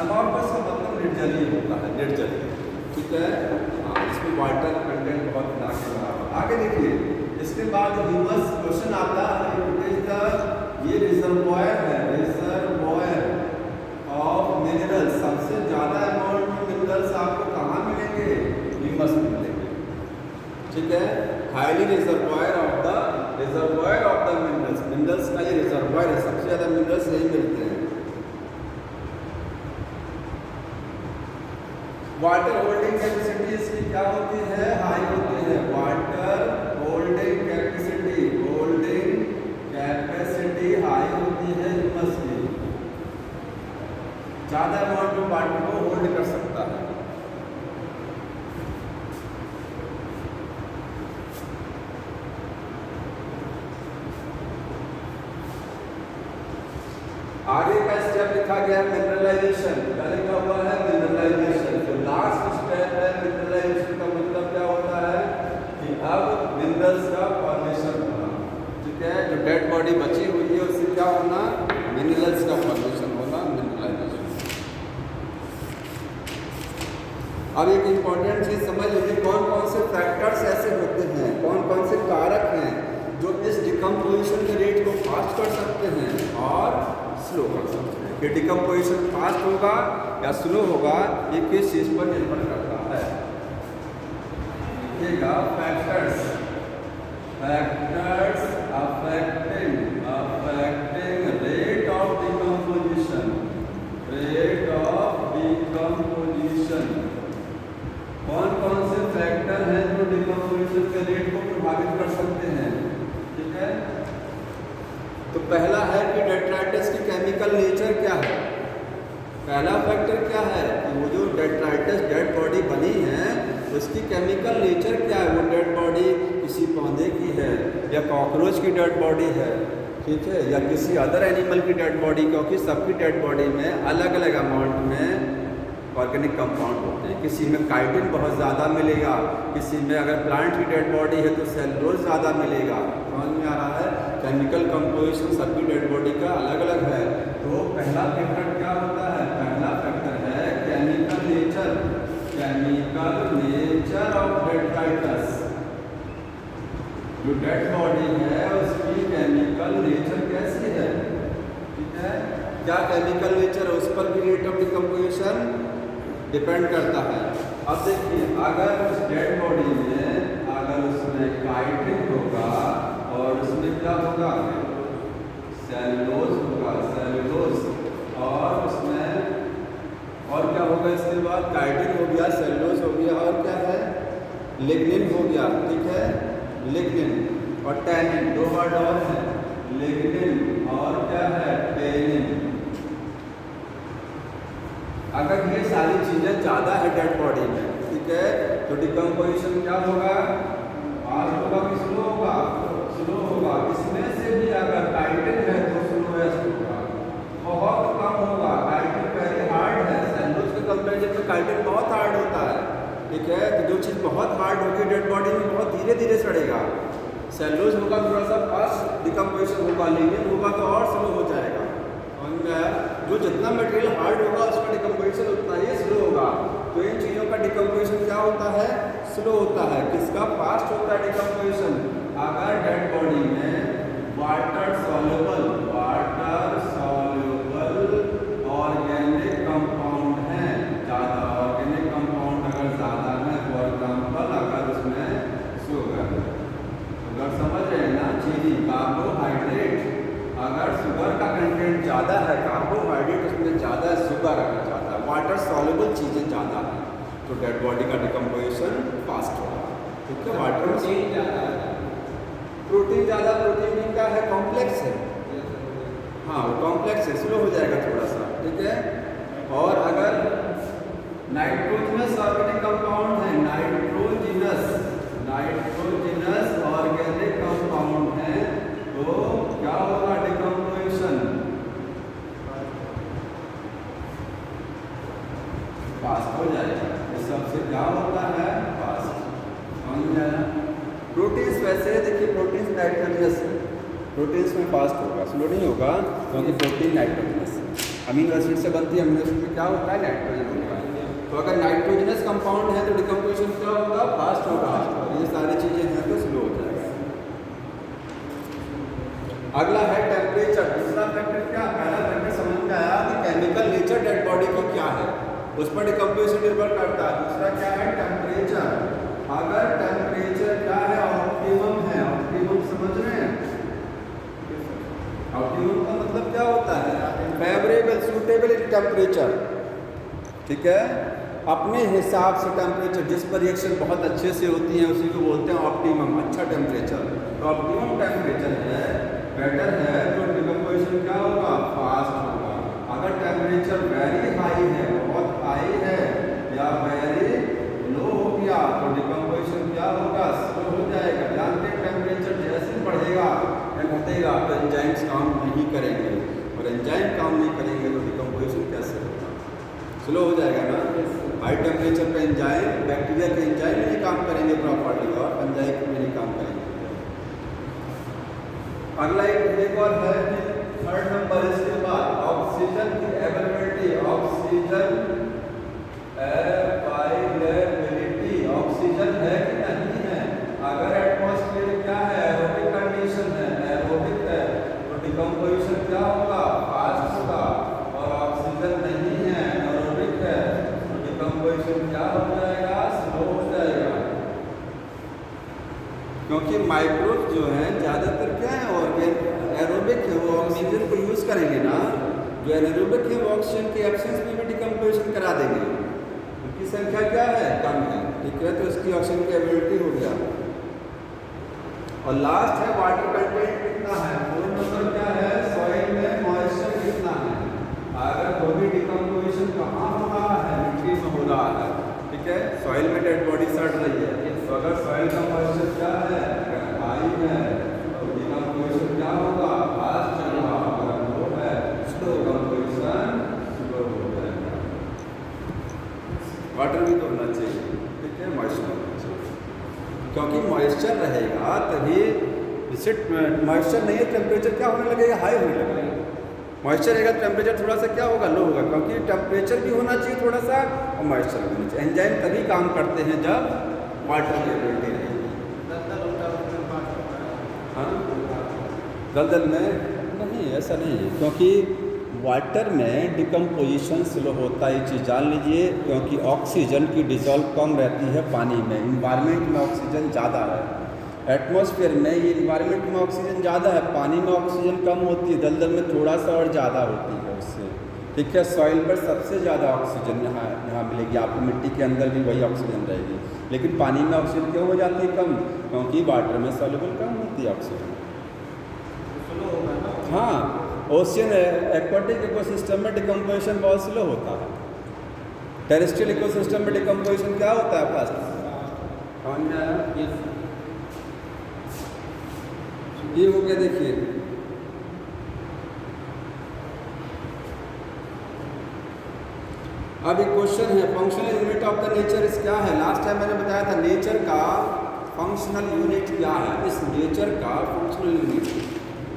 अमॉर्फस का मतलब निर्जलीय होता है, निर्जलीय, ठीक है। हाँ, इसमें वाटर कंटेंट बहुत ना के बराबर। आगे देखिए, इसके बाद ह्यूमस क्वेश्चन आता है, ये रिजर्वॉयर है, रिजर्वॉयर ऑफ मिनरल्स। सबसे ज़्यादा अमाउंट में मिनरल्स आपको कहाँ मिलेंगे? ह्यूमस में मिलेंगे, ठीक है। Highly reservoir of the minerals का ये रिजर्वॉयर है, सबसे ज़्यादा मिनरल्स यही मिलते हैं। वाटर होल्डिंग कैपेसिटी इसकी क्या होती है? हाई होती है। वाटर होल्डिंग कैपेसिटी हाई होती है ह्यूमस की, ज़्यादा अमाउंट में वाटर को होल्ड कर सकता है। आगे का स्टेप लिखा गया है मिनरलाइजेशन। पहले क्या हुआ है? मिनरलाइजेशन। जो लास्ट स्टेप है मिनरलाइजेशन का मतलब क्या होता है कि अब मिनरल्स का फॉर्मेशन होना, ठीक है। जो डेड बॉडी बची हुई है उससे क्या होना? मिनरल्स का फॉर्मेशन होना, मिनरलाइजेशन। अब एक इम्पॉर्टेंट चीज़ समझ लीजिए, कौन कौन से फैक्टर्स ऐसे होते हैं, कौन कौन से कारक हैं जो इस डिकम्पोजिशन के रेट को फास्ट कर सकते हैं और स्लो कर सकते हैं। कि डिकम्पोजिशन फास्ट होगा या स्लो होगा, ये किस चीज़ पर निर्भर करता है। देखिएगा, factors affecting rate of decomposition. कौन कौन से फैक्टर हैं जो डिकम्पोजिशन के रेट को प्रभावित कर सकते हैं, ठीक है। तो पहला है कि डेट्राइटस की केमिकल नेचर क्या है। पहला फैक्टर क्या है कि वो जो डेट्राइटस डेड बॉडी बनी है उसकी केमिकल नेचर क्या है। वो डेड बॉडी किसी पौधे की है या कॉकरोच की डेड बॉडी है, ठीक है, या किसी अदर एनिमल की डेड बॉडी, क्योंकि सबकी डेड बॉडी में अलग अलग अमाउंट में ऑर्गेनिक कंपाउंड होते हैं। किसी में काइटिन बहुत ज़्यादा मिलेगा, किसी में अगर प्लांट की डेड बॉडी है तो सेलुलोज ज़्यादा मिलेगा। समझ में आ रहा है? केमिकल कंपोजिशन सबकी डेड बॉडी का अलग अलग है। तो पहला फैक्टर क्या होता है? पहला फैक्टर है केमिकल नेचर ऑफ डेट्राइटस। जो डेड बॉडी है उसकी केमिकल नेचर कैसी है, ठीक है। क्या केमिकल नेचर है, उस पर भी रेट ऑफ डिकम्पोजिशन डिपेंड करता है। अब देखिए, अगर उस डेड बॉडी में अगर उसमें काइटिन होगा और उसमें क्या होगा? सेलुलोज होगा, और उसमें और क्या होगा? इसके बाद काइटिन हो गया, सेलुलोज हो गया, और क्या है? लिग्निन हो गया, ठीक है। लिग्निन और टैनिन, दो वर्ड और हैं, लिग्निन और क्या है? टैनिन। अगर ये सारी चीज़ें ज़्यादा है डेड बॉडी में, ठीक है, तो डिकम्पोजिशन क्या होगा? फास्ट होगा कि स्लो होगा? स्लो होगा। इसमें से भी अगर काइटिन है तो स्लो है, ठीक है। तो जो चीज़ बहुत हार्ड होगी डेड बॉडी में बहुत धीरे धीरे सड़ेगा। सेलुलोज होगा थोड़ा सा फास्ट डिकम्पोजिशन होगा, लिग्निन होगा तो और स्लो हो जाएगा। जो जितना मटेरियल हार्ड होगा उसका डिकम्पोजिशन उतना ही स्लो होगा। तो इन चीज़ों का डिकम्पोजिशन क्या होता है? स्लो होता है। किसका फास्ट होता है डिकम्पोजिशन? अगर डेड बॉडी में वाटर सॉल्युबल ऑर्गेनिक कंपाउंड है, ज़्यादा ऑर्गेनिक कंपाउंड अगर ज़्यादा है, फॉर एग्जाम्पल अगर उसमें शुगर समझ रहे हैं ना, चीनी कार्बोहाइड्रेट, अगर शुगर का कंटेंट ज़्यादा है, कार्बोहाइड्रेट उसमें ज़्यादा है, शुगर अगर ज़्यादा है, वाटर सॉल्युबल चीज़ें ज़्यादा है, तो डेड बॉडी का डिकम्पोजिशन फास्ट होगा। ठीक है। वाटर प्रोटीन ज़्यादा, प्रोटीन भी क्या है? कॉम्प्लेक्स है। हाँ, वो कॉम्प्लेक्स है, स्लो हो जाएगा थोड़ा सा। ठीक है। और अगर नाइट्रोजनस ऑर्गेनिक कंपाउंड है, नाइट्रोजनस ऑर्गेनिक कंपाउंड है, तो क्या होगा डिकम्पोजिशन? फास्ट हो जाएगा। इस सबसे क्या होता है? फास्ट। समझ जाना। प्रोटीन्स वैसे देखिए, प्रोटीन्स नाइट्रोजनस है, प्रोटीन्स में फास्ट होगा, स्लो नहीं होगा, क्योंकि प्रोटीन नाइट्रोजनस है। अमीनो एसिड से बनती है, अमीनो एसिड में क्या होता है? नाइट्रोजन होता है। तो अगर नाइट्रोजनस कंपाउंड है तो डिकम्पोजिशन क्या होगा? फास्ट होगा। ये सारी चीज़ें हैं तो स्लो हो जाएगा। अगला है टेम्परेचर। दूसरा फैक्टर क्या? पहला फैक्टर समझ में आया कि केमिकल नेचर डेड बॉडी की क्या है, उस पर डिकम्पोजिशन निर्भर करता है। दूसरा क्या है? टेम्परेचर। अगर टेम्परेचर क्या है? ऑप्टिमम है। ऑप्टिमम समझ रहे हैं? ऑप्टिमम का मतलब क्या होता है? Favourable, suitable temperature. ठीक है। अपने हिसाब से टेम्परेचर, जिस पर रिएक्शन बहुत अच्छे से होती है उसी को बोलते हैं ऑप्टिमम, अच्छा टेम्परेचर। तो ऑप्टिमम टेम्परेचर है, बेटर है, तो डिकम्पोजिशन क्या होगा? फास्ट होगा। अगर टेम्परेचर वेरी हाई है, बहुत हाई है, या वेरी लो हो गया, तो डिकम्पोजिशन क्या होगा? स्लो हो जाएगा। जानते हैं टेम्परेचर जैसे बढ़ेगा या घटेगा तो एंजाइम्स काम नहीं करेंगे, और एंजाइम काम नहीं करेंगे तो डिकम्पोजिशन कैसे होगा? स्लो हो जाएगा ना। हाई टेम्परेचर पे एंजाइम, बैक्टीरिया के एंजाइम नहीं काम करेंगे प्रॉपर्ली, और एंजाइम भी नहीं काम करेंगे। अगला एक और है कि थर्ड नंबर, इसके बाद ऑक्सीजन की अवेलेबिलिटी। ऑक्सीजन है कि नहीं है? अगर एटमॉस्फेयर क्या है? एरोबिक कंडीशन है, एरोबिक है, तो डिकम्पोजिशन क्या होगा? फास्ट होगा। और ऑक्सीजन नहीं है, एरोबिक है, तो डिकम्पोजिशन क्या हो जाएगा? स्लो हो जाएगा। क्योंकि माइक्रोब्स जो हैं ज़्यादातर क्या है? एरोबिक है, वो ऑक्सीजन को यूज़ करेंगे ना। जो एरोबिक है वो ऑक्सीजन के एब्सेंस में भी डिकम्पोजिशन करा देंगे। उनकी संख्या क्या है? कम है। ठीक है। तो इसकी ऑक्सीजन की एबिलिटी हो गया। और लास्ट है वाटर कंटेंट कितना है। फोर्थ नंबर क्या है? सॉइल में मॉइस्चर कितना है। अगर कोई भी डिकम्पोजिशन कहाँ हो रहा है? मिट्टी में हो रहा है। ठीक है। सॉइल में डेड बॉडी सड़ रही है, तो अगर सॉइल का मॉइस्चर क्या है? हाई है, तो डिकम्पोजिशन क्या होगा? फास्ट चलेगा। अगर लो है तो डिकम्पोजिशन स्लो हो जाएगा। वाटर भी तो होना चाहिए। ठीक है। मॉइस्चर, क्योंकि मॉइस्चर रहेगा तभी, जैसे मॉइस्चर नहीं है टेम्परेचर क्या होने लगेगा? हाई होने लगेगा। मॉइस्चर रहेगा टेम्परेचर थोड़ा सा क्या होगा? लो होगा, क्योंकि टेम्परेचर भी होना चाहिए थोड़ा सा और मॉइस्चर भी होना चाहिए। एंजाइम तभी काम करते हैं जब वाटर की एबिलिटी रहेगी। हाँ, दलदल में नहीं, ऐसा नहीं है, क्योंकि वाटर में डिकम्पोजिशन स्लो होता है। ये चीज़ जान लीजिए, क्योंकि ऑक्सीजन की डिजॉल्व कम रहती है पानी में। इन्वायरमेंट में ऑक्सीजन ज़्यादा है, एटमॉस्फेयर में ये इन्वायरमेंट में ऑक्सीजन ज़्यादा है, पानी में ऑक्सीजन कम होती है, दलदल में थोड़ा सा और ज़्यादा होती है उससे। ठीक है। सॉइल पर सबसे ज़्यादा ऑक्सीजन यहाँ मिलेगी आपको, मिट्टी के अंदर भी वही ऑक्सीजन रहेगी, लेकिन पानी में ऑक्सीजन क्यों हो जाती है कम? क्योंकि वाटर में सॉल्युबल कम होती है ऑक्सीजन। हाँ, ओशियन एक्वाटिक इकोसिस्टम में डिकम्पोजिशन बहुत स्लो होता है। टेरेस्ट्रियल इकोसिस्टम में डिकम्पोजिशन क्या होता है? फास्ट। ये हो गया। देखिए अब एक क्वेश्चन है, functional unit of the nature इस क्या है। लास्ट टाइम मैंने बताया था नेचर का फंक्शनल यूनिट क्या है। इस नेचर का फंक्शनल यूनिट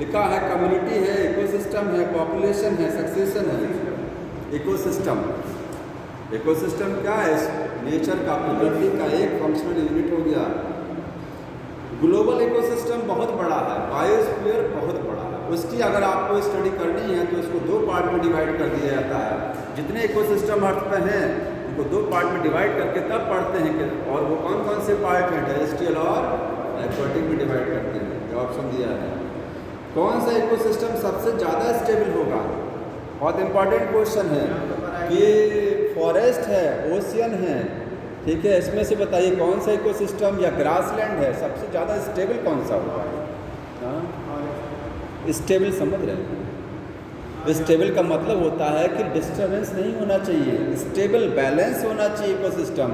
लिखा है कम्युनिटी है, इकोसिस्टम है, पॉपुलेशन है, सक्सेशन है। इकोसिस्टम, इकोसिस्टम क्या है? इस नेचर का, प्रकृति का एक फंक्शनल यूनिट हो गया। ग्लोबल इकोसिस्टम बहुत बड़ा है, बायोस्फीयर बहुत बड़ा है। उसकी अगर आपको स्टडी करनी है तो उसको दो पार्ट में डिवाइड कर दिया जाता है। जितने इकोसिस्टम अर्थ पे हैं उनको दो पार्ट में डिवाइड करके तब पढ़ते हैं कि, और वो कौन कौन से पार्ट हैं, टेरेस्ट्रियल और एक्वाटिक में डिवाइड करते हैं। जो ऑप्शन दिया है, कौन सा इकोसिस्टम सबसे ज़्यादा स्टेबल होगा? बहुत इंपॉर्टेंट क्वेश्चन है कि फॉरेस्ट है, ओशियन है, ठीक है, इसमें से बताइए कौन सा इकोसिस्टम या ग्रासलैंड है सबसे ज़्यादा स्टेबल कौन सा होगा? स्टेबल समझ रहे हैं? स्टेबल का मतलब होता है कि डिस्टर्बेंस नहीं होना चाहिए, स्टेबल बैलेंस होना चाहिए इकोसिस्टम।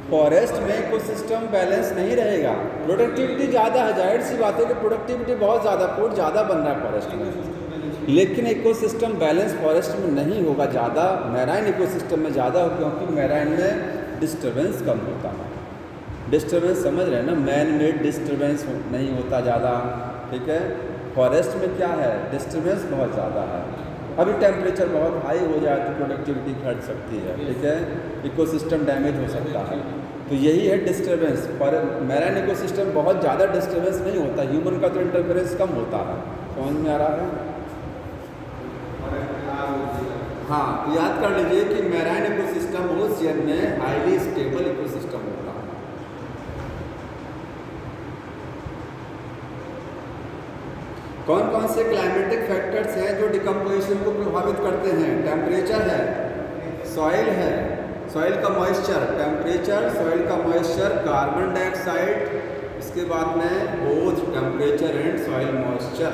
फॉरेस्ट में इकोसिस्टम बैलेंस नहीं रहेगा, प्रोडक्टिविटी ज़्यादा है, जाहिर सी बात है कि प्रोडक्टिविटी बहुत ज़्यादा, फूड ज़्यादा बन रहा है फॉरेस्ट में, लेकिन इकोसिस्टम बैलेंस फॉरेस्ट में नहीं होगा ज़्यादा, मैराइन इकोसिस्टम में ज़्यादा हो, क्योंकि मैराइन में डिस्टर्बेंस कम होता है। डिस्टर्बेंस समझ रहे हैं ना, मैन मेड डिस्टर्बेंस नहीं होता ज़्यादा, ठीक है। फॉरेस्ट में क्या है, डिस्टर्बेंस बहुत ज़्यादा है। अभी टेम्परेचर बहुत हाई हो जाए तो प्रोडक्टिविटी घट सकती है, ठीक है, इकोसिस्टम डैमेज हो सकता है। तो यही है डिस्टर्बेंस। पर मैराइन इकोसिस्टम बहुत ज़्यादा डिस्टर्बेंस नहीं होता, ह्यूमन का तो इंटरफेरेंस कम होता है। समझ में आ रहा है? हाँ, याद कर लीजिए कि मैराइन इकोसिस्टम ओशियन में हाईली स्टेबल इकोसिस्टम होता है। कौन कौन से क्लाइमेटिक फैक्टर्स हैं जो डिकम्पोजिशन को प्रभावित करते हैं? टेम्परेचर है, सॉइल है, सॉइल का मॉइस्चर, टेम्परेचर, सॉइल का मॉइस्चर, कार्बन डाइऑक्साइड, इसके बाद में both temperature and soil moisture.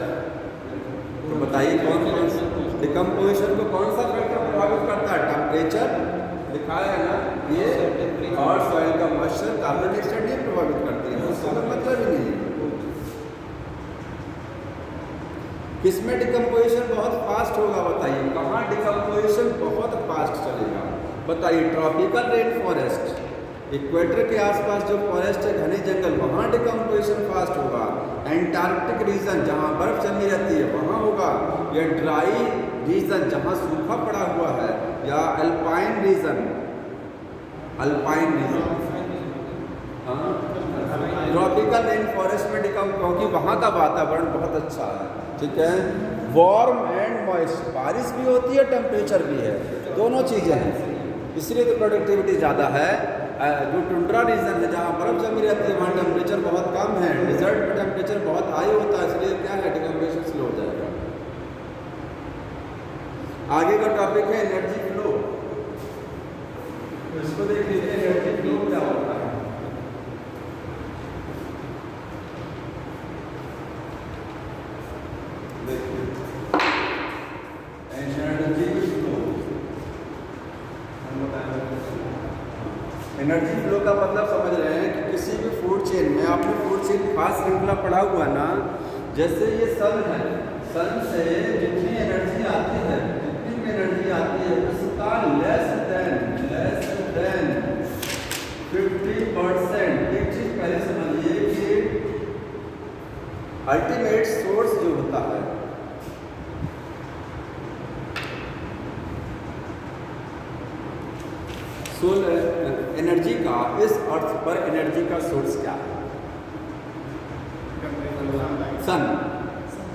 तो बताइए कौन कौन सा डिकम्पोजिशन को कौन सा फैक्टर प्रभावित करता है? टेम्परेचर लिखा है ना ये, और सॉइल का मॉइस्चर, कार्बन डाइऑक्साइड ये प्रभावित करती है, उसका मतलब ही नहीं है। किसमें डिकम्पोजिशन बहुत फास्ट होगा बताइए? कहाँ डिकम्पोजिशन बहुत फास्ट चलेगा बताइए? ट्रॉपिकल रेन फॉरेस्ट, इक्वेटर के आसपास जो फॉरेस्ट है, घने जंगल, वहाँ डिकम्पोजिशन फास्ट होगा। एंटार्क्टिक रीजन जहाँ बर्फ जमी रहती है वहाँ होगा, या ड्राई रीजन जहाँ सूखा पड़ा हुआ है, या अल्पाइन रीजन, अल्पाइन रीजन, हाँ, ट्रॉपिकल रेन फॉरेस्ट में क्योंकि वहाँ का वातावरण बहुत अच्छा है, ठीक है, वार्म एंड मॉइस्ट, बारिश भी होती है, टेम्परेचर भी है, दोनों चीज़ें हैं, इसलिए तो प्रोडक्टिविटी ज़्यादा है। जो टुंड्रा रीजन है जहाँ बर्फ जमी रहती है वहाँ टेम्परेचर बहुत कम है, डिजर्ट में टेम्परेचर बहुत हाई होता है, इसलिए क्या है, डिकम्पोजिशन स्लो हो जाएगा। आगे का टॉपिक है एनर्जी फ्लो। तो इसको देख लीजिए, एनर्जी फ्लो क्या होता है। एनर्जी फ्लो का मतलब समझ रहे हैं कि किसी भी फूड चेन में, आपने फूड चेन खास श्रृंखला पढ़ा हुआ ना, जैसे ये सन है, सन से जितनी एनर्जी आती है, जितनी भी एनर्जी आती है उसका लेस देन 50%। एक चीज पहले समझिए कि अल्टीमेट सोर्स जो होता है, एनर्जी का, इस अर्थ पर एनर्जी का सोर्स क्या है? Sun,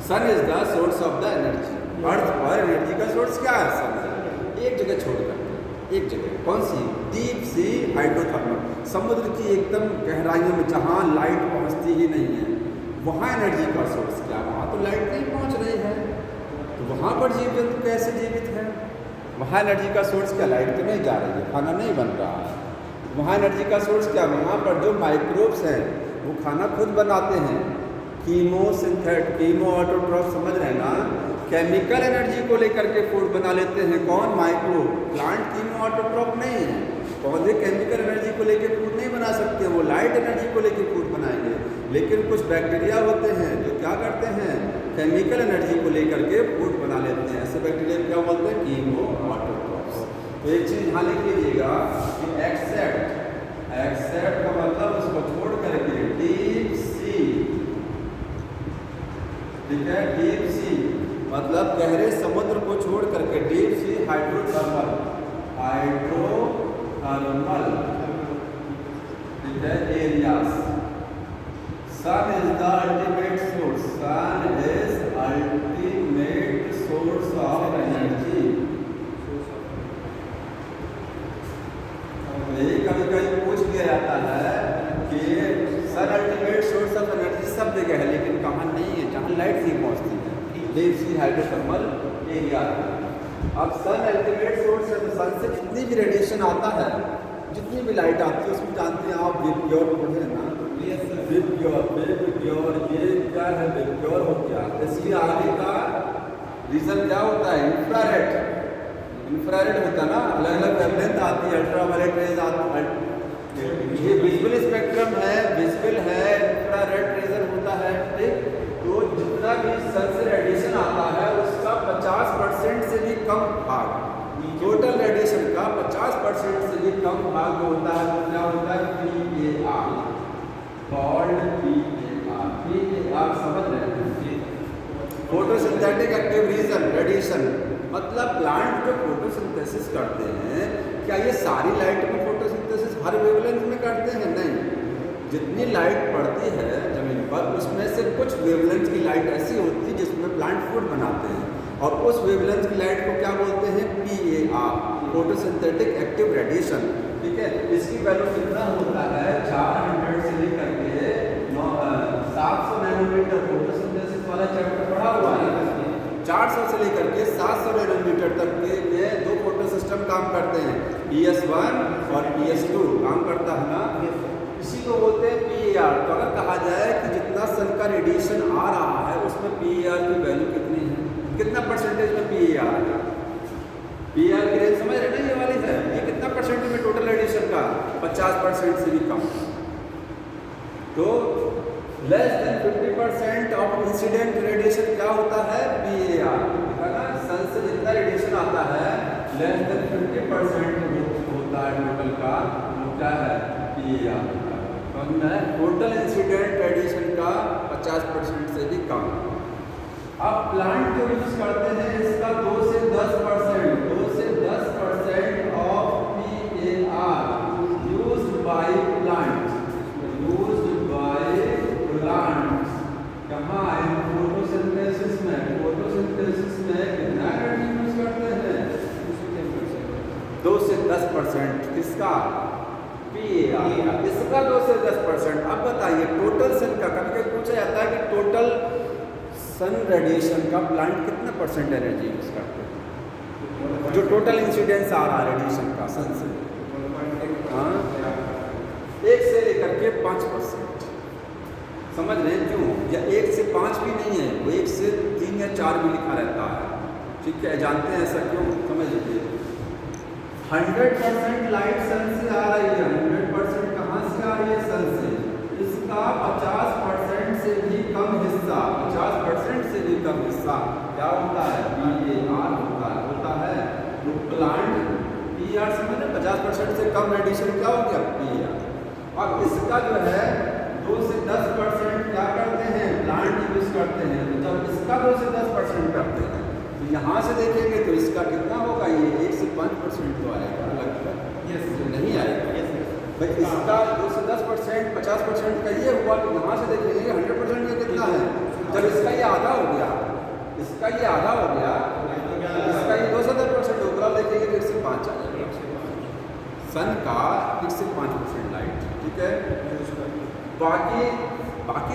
sun is the source of the energy. Earth पर एनर्जी का सोर्स क्या है? सन। एक जगह छोड़कर, एक जगह, कौन सी? डीप सी हाइड्रोथर्मल, समुद्र की एकदम गहराइयों में जहाँ लाइट पहुँचती ही नहीं है, वहाँ एनर्जी का सोर्स क्या? वहाँ तो लाइट नहीं पहुँच रही है, तो वहाँ पर जीव जंतु कैसे जीवित है? वहाँ एनर्जी का सोर्स क्या? लाइट तो नहीं जा रही है, खाना नहीं बन रहा है, वहाँ एनर्जी का सोर्स क्या? वहाँ पर जो माइक्रोब्स हैं वो खाना खुद बनाते हैं, कीमो ऑटोट्रॉफ, समझ रहे हैं ना, केमिकल एनर्जी को लेकर के फूड बना लेते हैं। कौन? माइक्रोब। प्लांट कीमो ऑटोट्रॉफ नहीं है, पौधे केमिकल एनर्जी को लेकर फूड नहीं बना सकते, वो लाइट एनर्जी को लेकर फूड बनाएंगे। लेकिन कुछ बैक्टीरिया होते हैं जो क्या करते हैं, केमिकल एनर्जी को लेकर के फूड बना लेते हैं, ऐसे बैक्टीरिया क्या बोलते हैं? Chemo autotrophs. एक चीज ध्यान लिख लीजिएगा कि एक्सेप्ट का मतलब उसको छोड़ करके डीप सी, ठीक है, डीप सी मतलब गहरे समुद्र को छोड़ करके, डीप सी हाइड्रोथर्मल, ठीक है, areas. Sun is the ultimate source, sun is ultimate source of energy. यही कभी कभी पूछ लिया जाता है कि sun ultimate source of energy सब जगह है, लेकिन कहाँ नहीं है, जहाँ लाइट नहीं पहुँचती है, डीप सी हाइड्रोथर्मल एरिया। अब सन अल्टीमेट सोर्स है, तो सन से जितनी भी रेडिएशन आता है, जितनी भी लाइट आती है, उसमें जानते हैं आप विपग्योर पढ़े ना, विपग्योर, ये क्या है, विपग्योर हो गया। इसलिए आगे का रीजन क्या होता है, इंफ्रारेड होता है ना, अलग अलग वेवलेंथ आती है, अल्ट्रावायलेट रेज आती है, ये विजुअल स्पेक्ट्रम है, विजुअल है, इंफ्रारेड रीजन होता है, ठीक। तो जितना भी सन से रेडिएशन आता है उसका 50% से भी कम भाग, टोटल रेडिएशन का 50% से भी कम भाग जो होता है वो क्या होता है, PAR, कॉल्ड PAR, समझ रहे हैं। फोटोसिंथेटिक एक्टिव रेडिएशन मतलब प्लांट जो फोटोसिंथेसिस करते हैं, क्या ये सारी लाइट में फोटोसिंथेसिस हर वेवलेंथ में करते हैं? नहीं, जितनी लाइट पड़ती है जमीन पर उसमें से कुछ वेवलेंथ की लाइट ऐसी होती है जिसमें प्लांट फूड बनाते हैं, और उस वेवलेंथ की लाइट को क्या बोलते हैं, PAR, फोटोसिंथेटिक एक्टिव रेडिएशन, ठीक है। इसकी वैल्यू कितना होता है, 400 से लेकर के 700 नैनोमीटर, फोटोसिंथेसिस वाला चैप्टर पढ़ा हुआ है, 400 से लेकर के 700 नैनोमीटर तक के में दो फोटो सिस्टम काम करते हैं, PS1 और PS2 काम करता है ना, इसी को बोलते हैं PAR। तो अगर कहा जाए कि जितना सन का रेडिएशन आ रहा है उसमें PAR की वैल्यू कितनी है, कितना परसेंटेज में PAR है, PAR की रेंज समझ रहे ना, ये वाली है, ये कितना परसेंटेज में टोटल रेडिएशन का, 50% से भी कम। तो less than 50% of incident radiation क्या होता है, PAR, है ना। सन से जितना रेडिएशन आता है लेस देन 50% होता है टोटल का, वो क्या है, PAR। टोटल इंसिडेंट रेडिएशन का 50% से भी कम। अब प्लांट जो यूज करते हैं इसका 2 से 10% of PAR used by plants, कहाँ है, फोटोसिंथेसिस में कितना एनर्जी यूज करते हैं, 2 से 10%, किसका, PAR, इसका 2 से 10%। अब बताइए टोटल सन का, कभी कभी पूछा जाता है कि टोटल सन रेडिएशन का प्लांट कितना परसेंट एनर्जी यूज करते हैं, जो टोटल इंसिडेंस आ रहा है रेडिएशन का सन से, हाँ, 1 से लेकर के 5%, समझ रहे हैं क्यों, या 1 से 5 भी नहीं है, वो 1 से 3 या 4 भी लिखा रहता है, ठीक है, जानते हैं ऐसा क्यों, समझ लीजिए। 100% लाइट सन से आ रही है, 100% कहाँ से आ रही है, सन से, इसका 50% से भी कम हिस्सा, 50% से भी कम हिस्सा क्या होता है, PAR होता है। तो प्लांट PAR समझ रहे, 50% से कम रेडिएशन क्या हो गया, PAR। अब इसका जो है 2 से 10% क्या करते हैं, प्लांट यूज करते हैं। तो जब इसका 2 से 10% करते हैं तो यहाँ से देखेंगे तो इसका कितना होगा, ये 1 से 5% तो आएगा, लगभग नहीं आएगा, भाई इसका 2 से 10%, 50% का ये हुआ, तो यहाँ से देखेंगे 100% का कितना है, जब इसका ये आधा हो गया, इसका ये 2 से 10% होगा, देखेंगे तो 1 से 5 आ जाएगा, सन का 1 से 5% लाइट, ठीक है। बाकी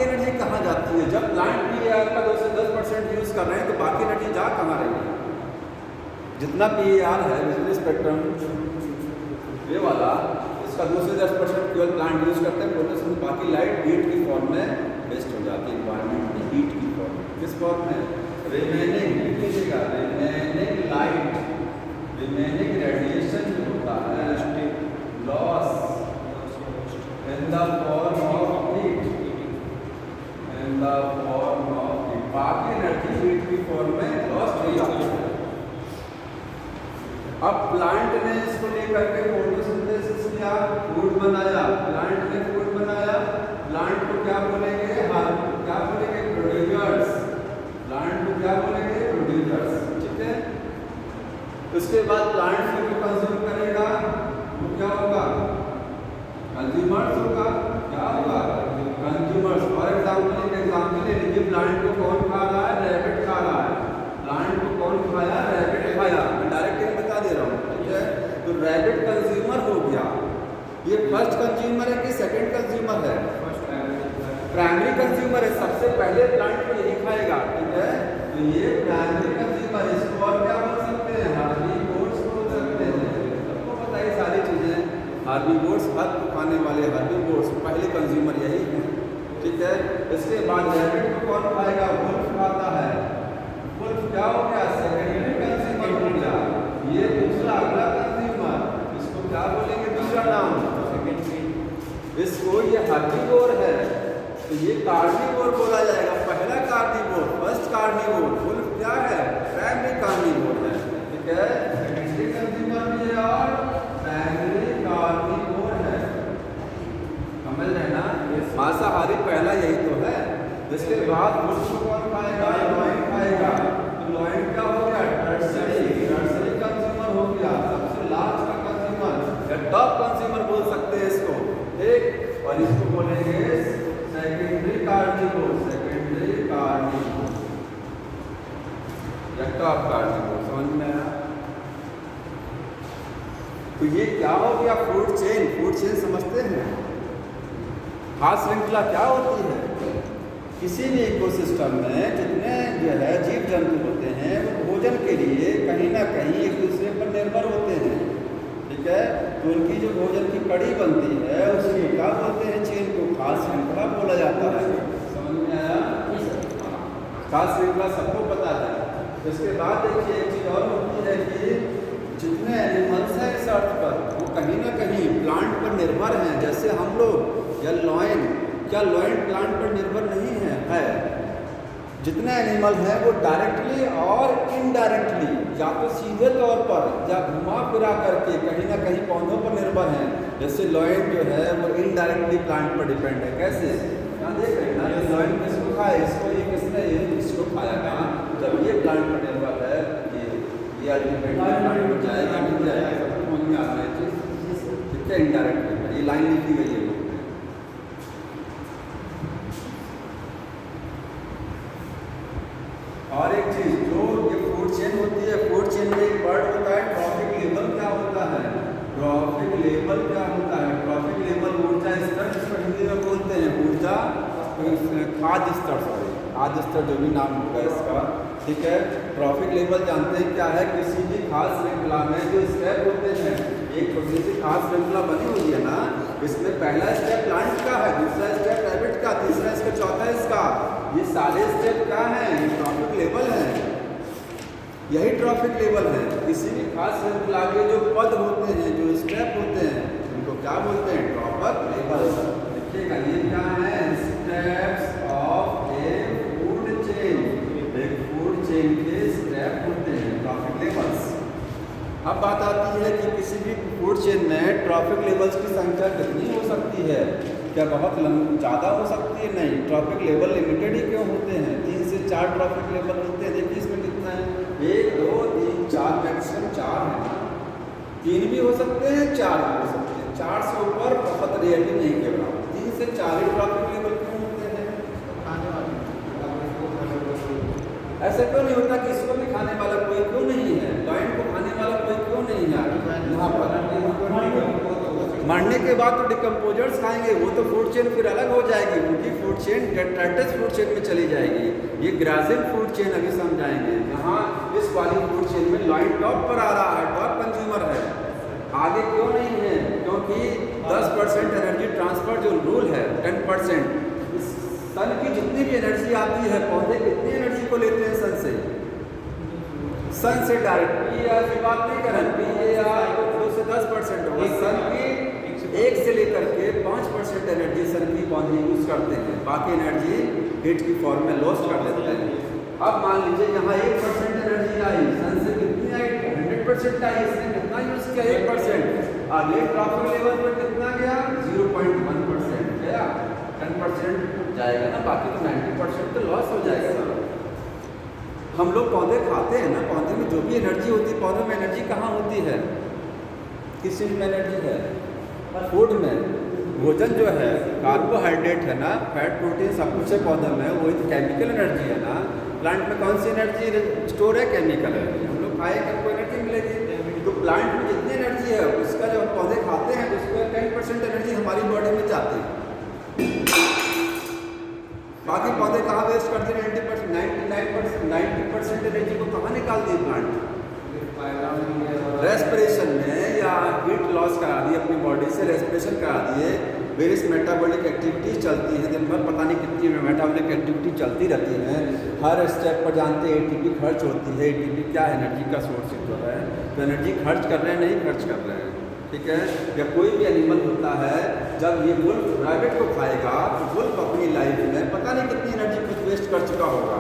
एनर्जी कहाँ जाती है, जब प्लांट PAR का 2 से 10% यूज कर रहे हैं तो बाकी एनर्जी जा कहाँ रही है, जितना PAR है विजुअल स्पेक्ट्रम ये वाला, इसका 2 से 10% केवल प्लांट यूज करते हैं फोटोसिंथेसिस, बाकी लाइट हीट की फॉर्म में वेस्ट हो जाती है एनवायरनमेंट में, हीट की फॉर्म में, किस फॉर्म में, रिमेनिंग लाइट, रिमेनिंग रेडिएशन जो होता है loss in the form of heat, बाकी एनर्जी हीट की फॉर्म में लॉस हो जाती है। अब प्लांट ने इसको लेकर के फोटोसिंथेसिस किया, फूड बनाया, प्लांट ने फूड बनाया, प्लांट को क्या बोलेंगे, क्या बोलेंगे, प्रोड्यूसर्स, प्लांट को क्या बोलेंगे, प्रोड्यूसर्स, ठीक है। उसके बाद प्लांट को जो कंज्यूम करेगा वो क्या होगा, कंज्यूमर्स होगा, क्या होगा, कंज्यूमर्स। फॉर एग्जाम्पल एक एग्जाम्पल ले लीजिए, प्लांट को कौन खा रहा है, रैबिट खा रहा है, प्लांट को कौन खाया, रैबिट खाया, मैं डायरेक्ट बता दे रहा हूँ, ठीक है। तो रैबिट कंज्यूमर हो गया, ये फर्स्ट कंज्यूमर है कि सेकंड कंज्यूमर है, प्राइमरी कंज्यूमर है, सबसे पहले प्लांट को यही खाएगा, ठीक है। तो ये प्राइमरी कंज्यूमर, इसको और क्या बोल सकते हैं, हार्बीवोर्स बोल सकते हैं, सबको पता है सारी चीजें, हार्बीवोर्स हर को खाने वाले हार्बीवोर्स, पहले कंज्यूमर यही है, ठीक है। इसके बाद रैबिट को कौन खाएगा, वुल्फ खाता है, वुल्फ क्या हो गया, सेकेंडरी कंज्यूमर हो गया, ये दूसरा अगला कंज्यूमर, इसको क्या बोलेंगे, दूसरा नाम सेकेंडरी, इसको ये हार्बीवोर है, तो ये कार्निवोर बोला जाएगा, पहला कार्निवोर, फर्स्ट कार्निवोर, वुल्फ क्या है, प्राइमरी कार्निवोर है, ठीक है। सेकेंडरी कंज्यूमर भी है और प्राइमरी कार्निवोर है, समझ रहे ना, मांसाहारी पहला यही तो है। इसके बाद वुल्फ को कौन खाएगा, लॉयन खाएगा, तो लॉयन क्या हो गया, टर्सरी कंज्यूमर हो गया, सबसे लास्ट का कंज्यूमर या टॉप कंज्यूमर बोल सकते हैं इसको, ठीक। और इसको बोलेंगे सेकेंडरी कार्निवोर, सेकेंडरी कार्निवोर या टॉप कार्निवोर, समझ में आया। तो ये क्या हो गया, फूड चेन, फूड चेन समझते हैं, खाद्य श्रृंखला क्या होती है, किसी भी इकोसिस्टम में जितने जो है जीव जंतु होते हैं वो भोजन के लिए कहीं ना कहीं एक दूसरे पर निर्भर होते हैं, ठीक है। तो उनकी जो भोजन की कड़ी बनती है उसको क्या बोलते हैं, चेन को खाद्य श्रृंखला बोला जाता है, समझ में आया, खाद्य श्रृंखला सबको पता है। इसके बाद देखिए एक चीज़ और होती है कि जितने एनिमल्स हैं इस अर्थ पर वो कहीं ना कहीं प्लांट पर निर्भर हैं, जैसे हम लोग या लॉयन, क्या लॉयन प्लांट पर निर्भर नहीं है, जितने एनिमल हैं वो डायरेक्टली और इनडायरेक्टली या तो सीधे तौर पर या घुमा फिरा करके कहीं ना कहीं पौधों पर निर्भर हैं, जैसे लॉयन जो है वो इनडायरेक्टली प्लांट पर डिपेंड है, कैसे, यहाँ देख रहे हैं ना, ये लॉयन किसको खाए, इसको, ये किसने इसको खाया, कहाँ, जब ये प्लांट पर निर्भर है, ये अल्टीमेटली प्लांट पर जाएगा नहीं जाएगा, सबको समझ में आता है चीज़, ठीक है, इनडायरेक्टली ये लाइन लिखी गई है। और एक चीज जो ये फूड चेन होती है, फूड चेन में एक वर्ड होता है ट्रॉफिक लेवल, क्या होता है, ट्रॉफिक लेवल क्या होता है, ट्रॉफिक लेवल ऊर्जा स्तर, जिसको हिंदी में बोलते हैं ऊर्जा खाद्य स्तर, सॉरी खाद्य स्तर जो भी नाम होगा इसका, ठीक है। ट्रॉफिक लेवल जानते हैं क्या है, किसी भी खाद्य श्रृंखला में जो स्टेप होते हैं, एक छोटी सी खाद्य श्रृंखला बनी हुई है ना, इसमें पहला स्टेप प्लांट का है, दूसरा स्टेप रैबिट का, तीसरा इसका, चौथा इसका, ये सारे स्टेप क्या हैं, ट्रॉफिक लेवल है, यही ट्रॉफिक लेवल है। किसी भी खास श्रृंखला के जो पद होते हैं, जो स्टेप होते हैं, उनको क्या बोलते हैं, ट्रॉफिक लेवल। देखिएगा ये क्या है, steps of A food chain, एक फूड चेन के स्टेप होते हैं ट्रॉफिक लेवल्स। अब बात आती है कि किसी भी फूड चेन में ट्रॉफिक लेवल्स की संख्या कितनी हो सकती है, क्या बहुत ज़्यादा हो सकती है, नहीं, ट्रॉफिक लेवल लिमिटेड ही क्यों होते हैं, 3 से 4 ट्रॉफिक लेवल होते हैं। देखिए इसमें कितना है, 1 2 3 4, मैक्सिमम 4 है, 3 भी हो सकते हैं, 4 भी हो सकते हैं, 4 से ऊपर बहुत रेयरली नहीं केवल 3 से 4 ही ट्रॉफिक लेवल क्यों होते हैं, ऐसा क्यों नहीं होता कि इसको भी खाने वाला कोई क्यों नहीं है, लॉयन को खाने वाला कोई क्यों नहीं है, यहाँ पर मरने के बाद तो डिकम्पोजर्स खाएंगे, वो तो फूड चेन फिर अलग हो जाएगी, उनकी food chain detritus food chain में चली जाएगी। ये ग्रासिम फूड चेन अभी समझाएंगे, जहाँ इस वाली फूड चेन में लॉयन टॉप पर आ रहा है, टॉप कंज्यूमर है, आगे क्यों नहीं है, क्योंकि 10% एनर्जी ट्रांसफर जो रूल है, 10%, सन की जितनी भी एनर्जी आती है, पौधे कितनी एनर्जी को लेते हैं सन से, सन से डायरेक्ट, की बात नहीं करें, फ्लो से 10% होगा, सन की 1 से लेकर के 5% एनर्जी सन की पौधे यूज करते हैं, बाकी एनर्जी हीट की फॉर्म में लॉस्ट कर देते हैं। अब मान लीजिए यहाँ 1% एनर्जी आई, सन से कितनी आई, 90% आई, इसने कितना यूज किया 1%। अगले ट्रॉपिक लेवल पर कितना गया 0.1% गया, 10% जाएगा ना, बाकी तो 90% तो लॉस हो जाएगा सर। हम लोग पौधे खाते हैं ना, पौधे में जो भी एनर्जी होती है, पौधों में एनर्जी कहाँ होती है, किस चीज़ में एनर्जी है, फूड में। भोजन जो है कार्बोहाइड्रेट है ना, फैट प्रोटीन सब कुछ है पौधे में, वही तो केमिकल एनर्जी है ना। प्लांट में कौन सी एनर्जी स्टोर है, केमिकल एनर्जी। हम लोग खाएंगे हमको एनर्जी मिलेगी, तो प्लांट में जितनी एनर्जी है उसका जब हम पौधे खाते हैं तो उसका 10% एनर्जी हमारी बॉडी में जाती है। बाकी पौधे कहाँ वेस्ट करते हैं 90% एनर्जी को कहाँ निकाल दिए प्लांट, रेस्पिरेशन में, या हीट लॉस करा दिए अपनी बॉडी से, रेस्पिरेशन करा दिए, वेरियस मेटाबॉलिक एक्टिविटीज चलती हैं दिन भर, पता नहीं कितनी मेटाबॉलिक एक्टिविटी चलती रहती हैं। हर स्टेप पर जानते हैं एटीपी खर्च होती है। एटीपी क्या एनर्जी का सोर्स है, तो एनर्जी खर्च कर रहे हैं, नहीं खर्च कर रहे हैं, ठीक है। या कोई भी एनिमल होता है, जब ये वुल्फ रैबिट को खाएगा तो वुल्फ अपनी लाइफ में पता नहीं कितनी एनर्जी कुछ वेस्ट कर चुका होगा।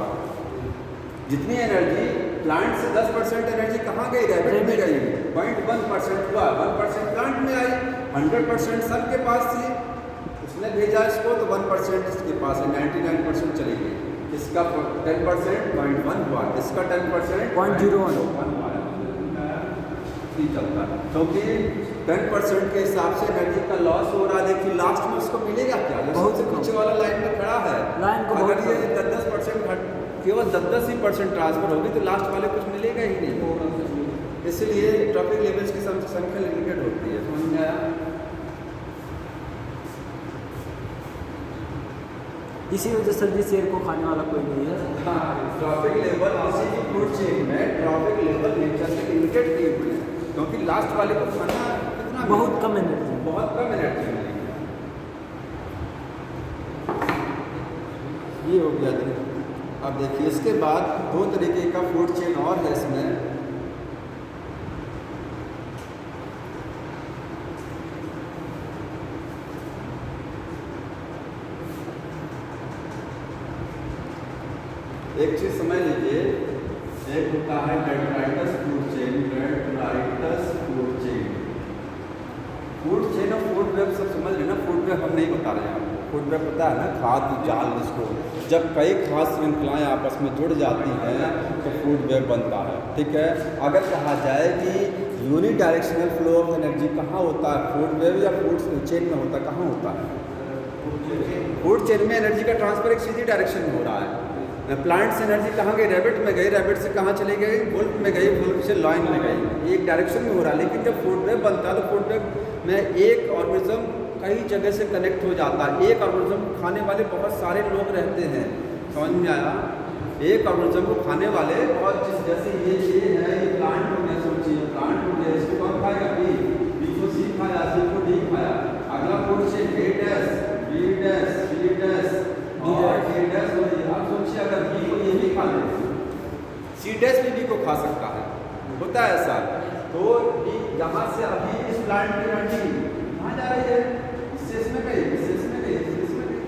जितनी एनर्जी प्लांट से 10% एनर्जी कहाँ गई, रैबिट में गई, 0.1% हुआ, 1% प्लांट में आई, 100% सबके पास थी, उसने भेजा इसको तो 1% इसके पास है, 99% चली गई। इसका 10% 0.1 हुआ, इसका 10% 0.01 चलता है, क्योंकि 10% के हिसाब से एनर्जी का लॉस हो रहा है। देखिए लास्ट में उसको मिलेगा क्या, बहुत से पीछे वाला लाइन में खड़ा है, लाइन को अगर ये 10% केवल 10% ट्रांसफर होगी तो लास्ट वाले कुछ मिलेगा ही नहीं। इसलिए ट्रॉपिक लेवल्स की संख्या लिमिटेड होती है, समझ में आया। इसी वजह से जी शेर को खाने वाला कोई नहीं है। हाँ, ट्रॉपिक लेवल किसी भी फूड चेन में ट्रॉपिक लेवल नेचर से लिमिटेड किए हुए हैं, क्योंकि लास्ट वाले को खाना कितना बहुत कम एनर्जी, बहुत कम एनर्जी मिलेगी। ये हो गया देखिए। अब देखिए इसके बाद दो तरीके का फूड चेन और है इसमें। एक चीज समझ लीजिए, एक होता है detritus food chain, detritus food chain. Food chain और फूड वेब सब समझ लेना। फूड वेब हम नहीं बता रहे हैं आपको। फूड वेब पता है ना, खाद्य जाल जिसको, जब कई खाद्य श्रृंखलाएं आपस में जुड़ जाती हैं तो फूड वेब बनता है, ठीक है। अगर कहा जाए कि unidirectional flow of energy कहाँ होता है, फूड वेब या फूड चेन में होता है, कहाँ होता है? फूड चेन में एनर्जी का ट्रांसफर एक सीधी डायरेक्शन में हो रहा है। प्लांट से एनर्जी कहाँ गई, रैबिट में गई, रैबिट से कहाँ चली गई, वुल्फ में गई, वुल्फ से लॉइन में गई, एक डायरेक्शन में हो रहा है। लेकिन जब फूड वेब बनता है तो फूड वेब में एक ऑर्गेनिज्म कई जगह से कनेक्ट हो जाता है। एक ऑर्गेनिज्म खाने वाले बहुत सारे लोग रहते हैं, समझ में आया। एक ऑर्गेनिज्म को खाने वाले, और जैसे ये है, ये प्लांट हो गया, सोचिए प्लांट हो गया, इसको कौन खाएगा, बी को सी खाया, सी को डी खाया। अगला food chain A dash B dash C dash और A डैश हो गया। आप सोचिए अगर बी को ये भी खा ले, सी डैश भी बी को खा सकता है, होता है ऐसा। तो यहाँ से अभी इस प्लांट की एनर्जी कहाँ जा रही है, इससे इसमें गई, इससे इसमें गई, इससे इसमें गई,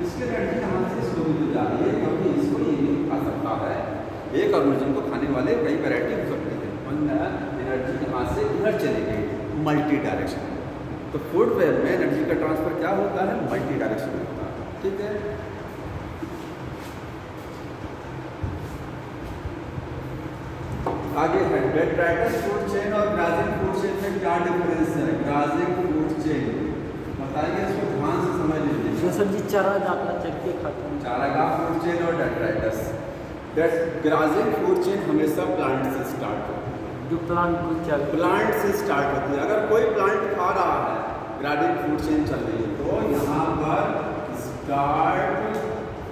इसकी एनर्जी यहाँ से इसको भी जा रही है, क्योंकि इसको ये भी खा सकता है। एक ऑर्गेनिज्म को खाने वाले कई वैरायटी हो सकती है। एनर्जी यहाँ से इधर चली गई मल्टी डायरेक्शन। तो फूड वेब में एनर्जी का ट्रांसफर क्या होता है, मल्टी डायरेक्शन में होता है, ठीक है। आगे है डेट्राइटस फूड चेन और ग्राजिंग फूड चेन में क्या डिफरेंस है। ग्राजिंग फूड चेन बताइए, इसको ध्यान से समझ लीजिए। जो सर जी चारागाह चक के खाते हैं, चारागाह फूड चेन और डेट्राइटस। ग्राजिंग फूड चेन हमेशा प्लांट से स्टार्ट होती है, जो प्लांट से स्टार्ट होती है। अगर कोई प्लांट खा रहा है, ग्राजिंग फूड चेन चल रही है, तो यहाँ पर स्टार्ट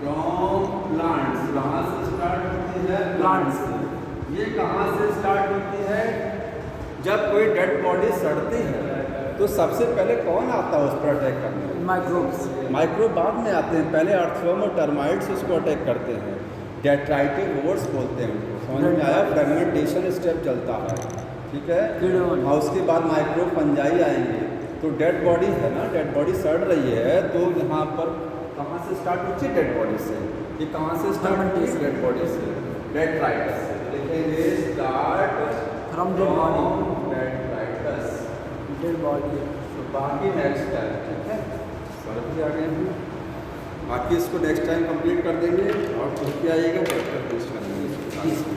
फ्रॉम प्लांट्स, कहाँ से स्टार्ट होती है, प्लांट्स। ये कहाँ से स्टार्ट होती है, जब कोई डेड बॉडी सड़ती है तो सबसे पहले कौन आता है उस पर अटैक करने, माइक्रोब्स। माइक्रोब बाद में आते हैं, पहले अर्थवर्म और टर्माइट्स उसको अटैक करते हैं, डेट्राइटिवोर्स बोलते हैं उनको, समझ में आया। फ्रेगमेंटेशन स्टेप चलता है, ठीक है। और उसके बाद माइक्रो फंजाई आएंगे। तो डेड बॉडी है ना, डेड बॉडी सड़ रही है, तो यहाँ पर कहाँ से स्टार्ट होती है, डेड बॉडी से। ये कहाँ से स्टार्ट होती है, डेड बॉडी से, डेट्राइटस से। लिखेंगे start from dead body, dead right बस। Dead body. तो बाकी नेक्स्ट टाइम, ठीक है, सर भी आ गए हैं, बाकी इसको नेक्स्ट टाइम कंप्लीट कर देंगे और खुद भी आइएगा, चैप्टर फिनिश कर देंगे।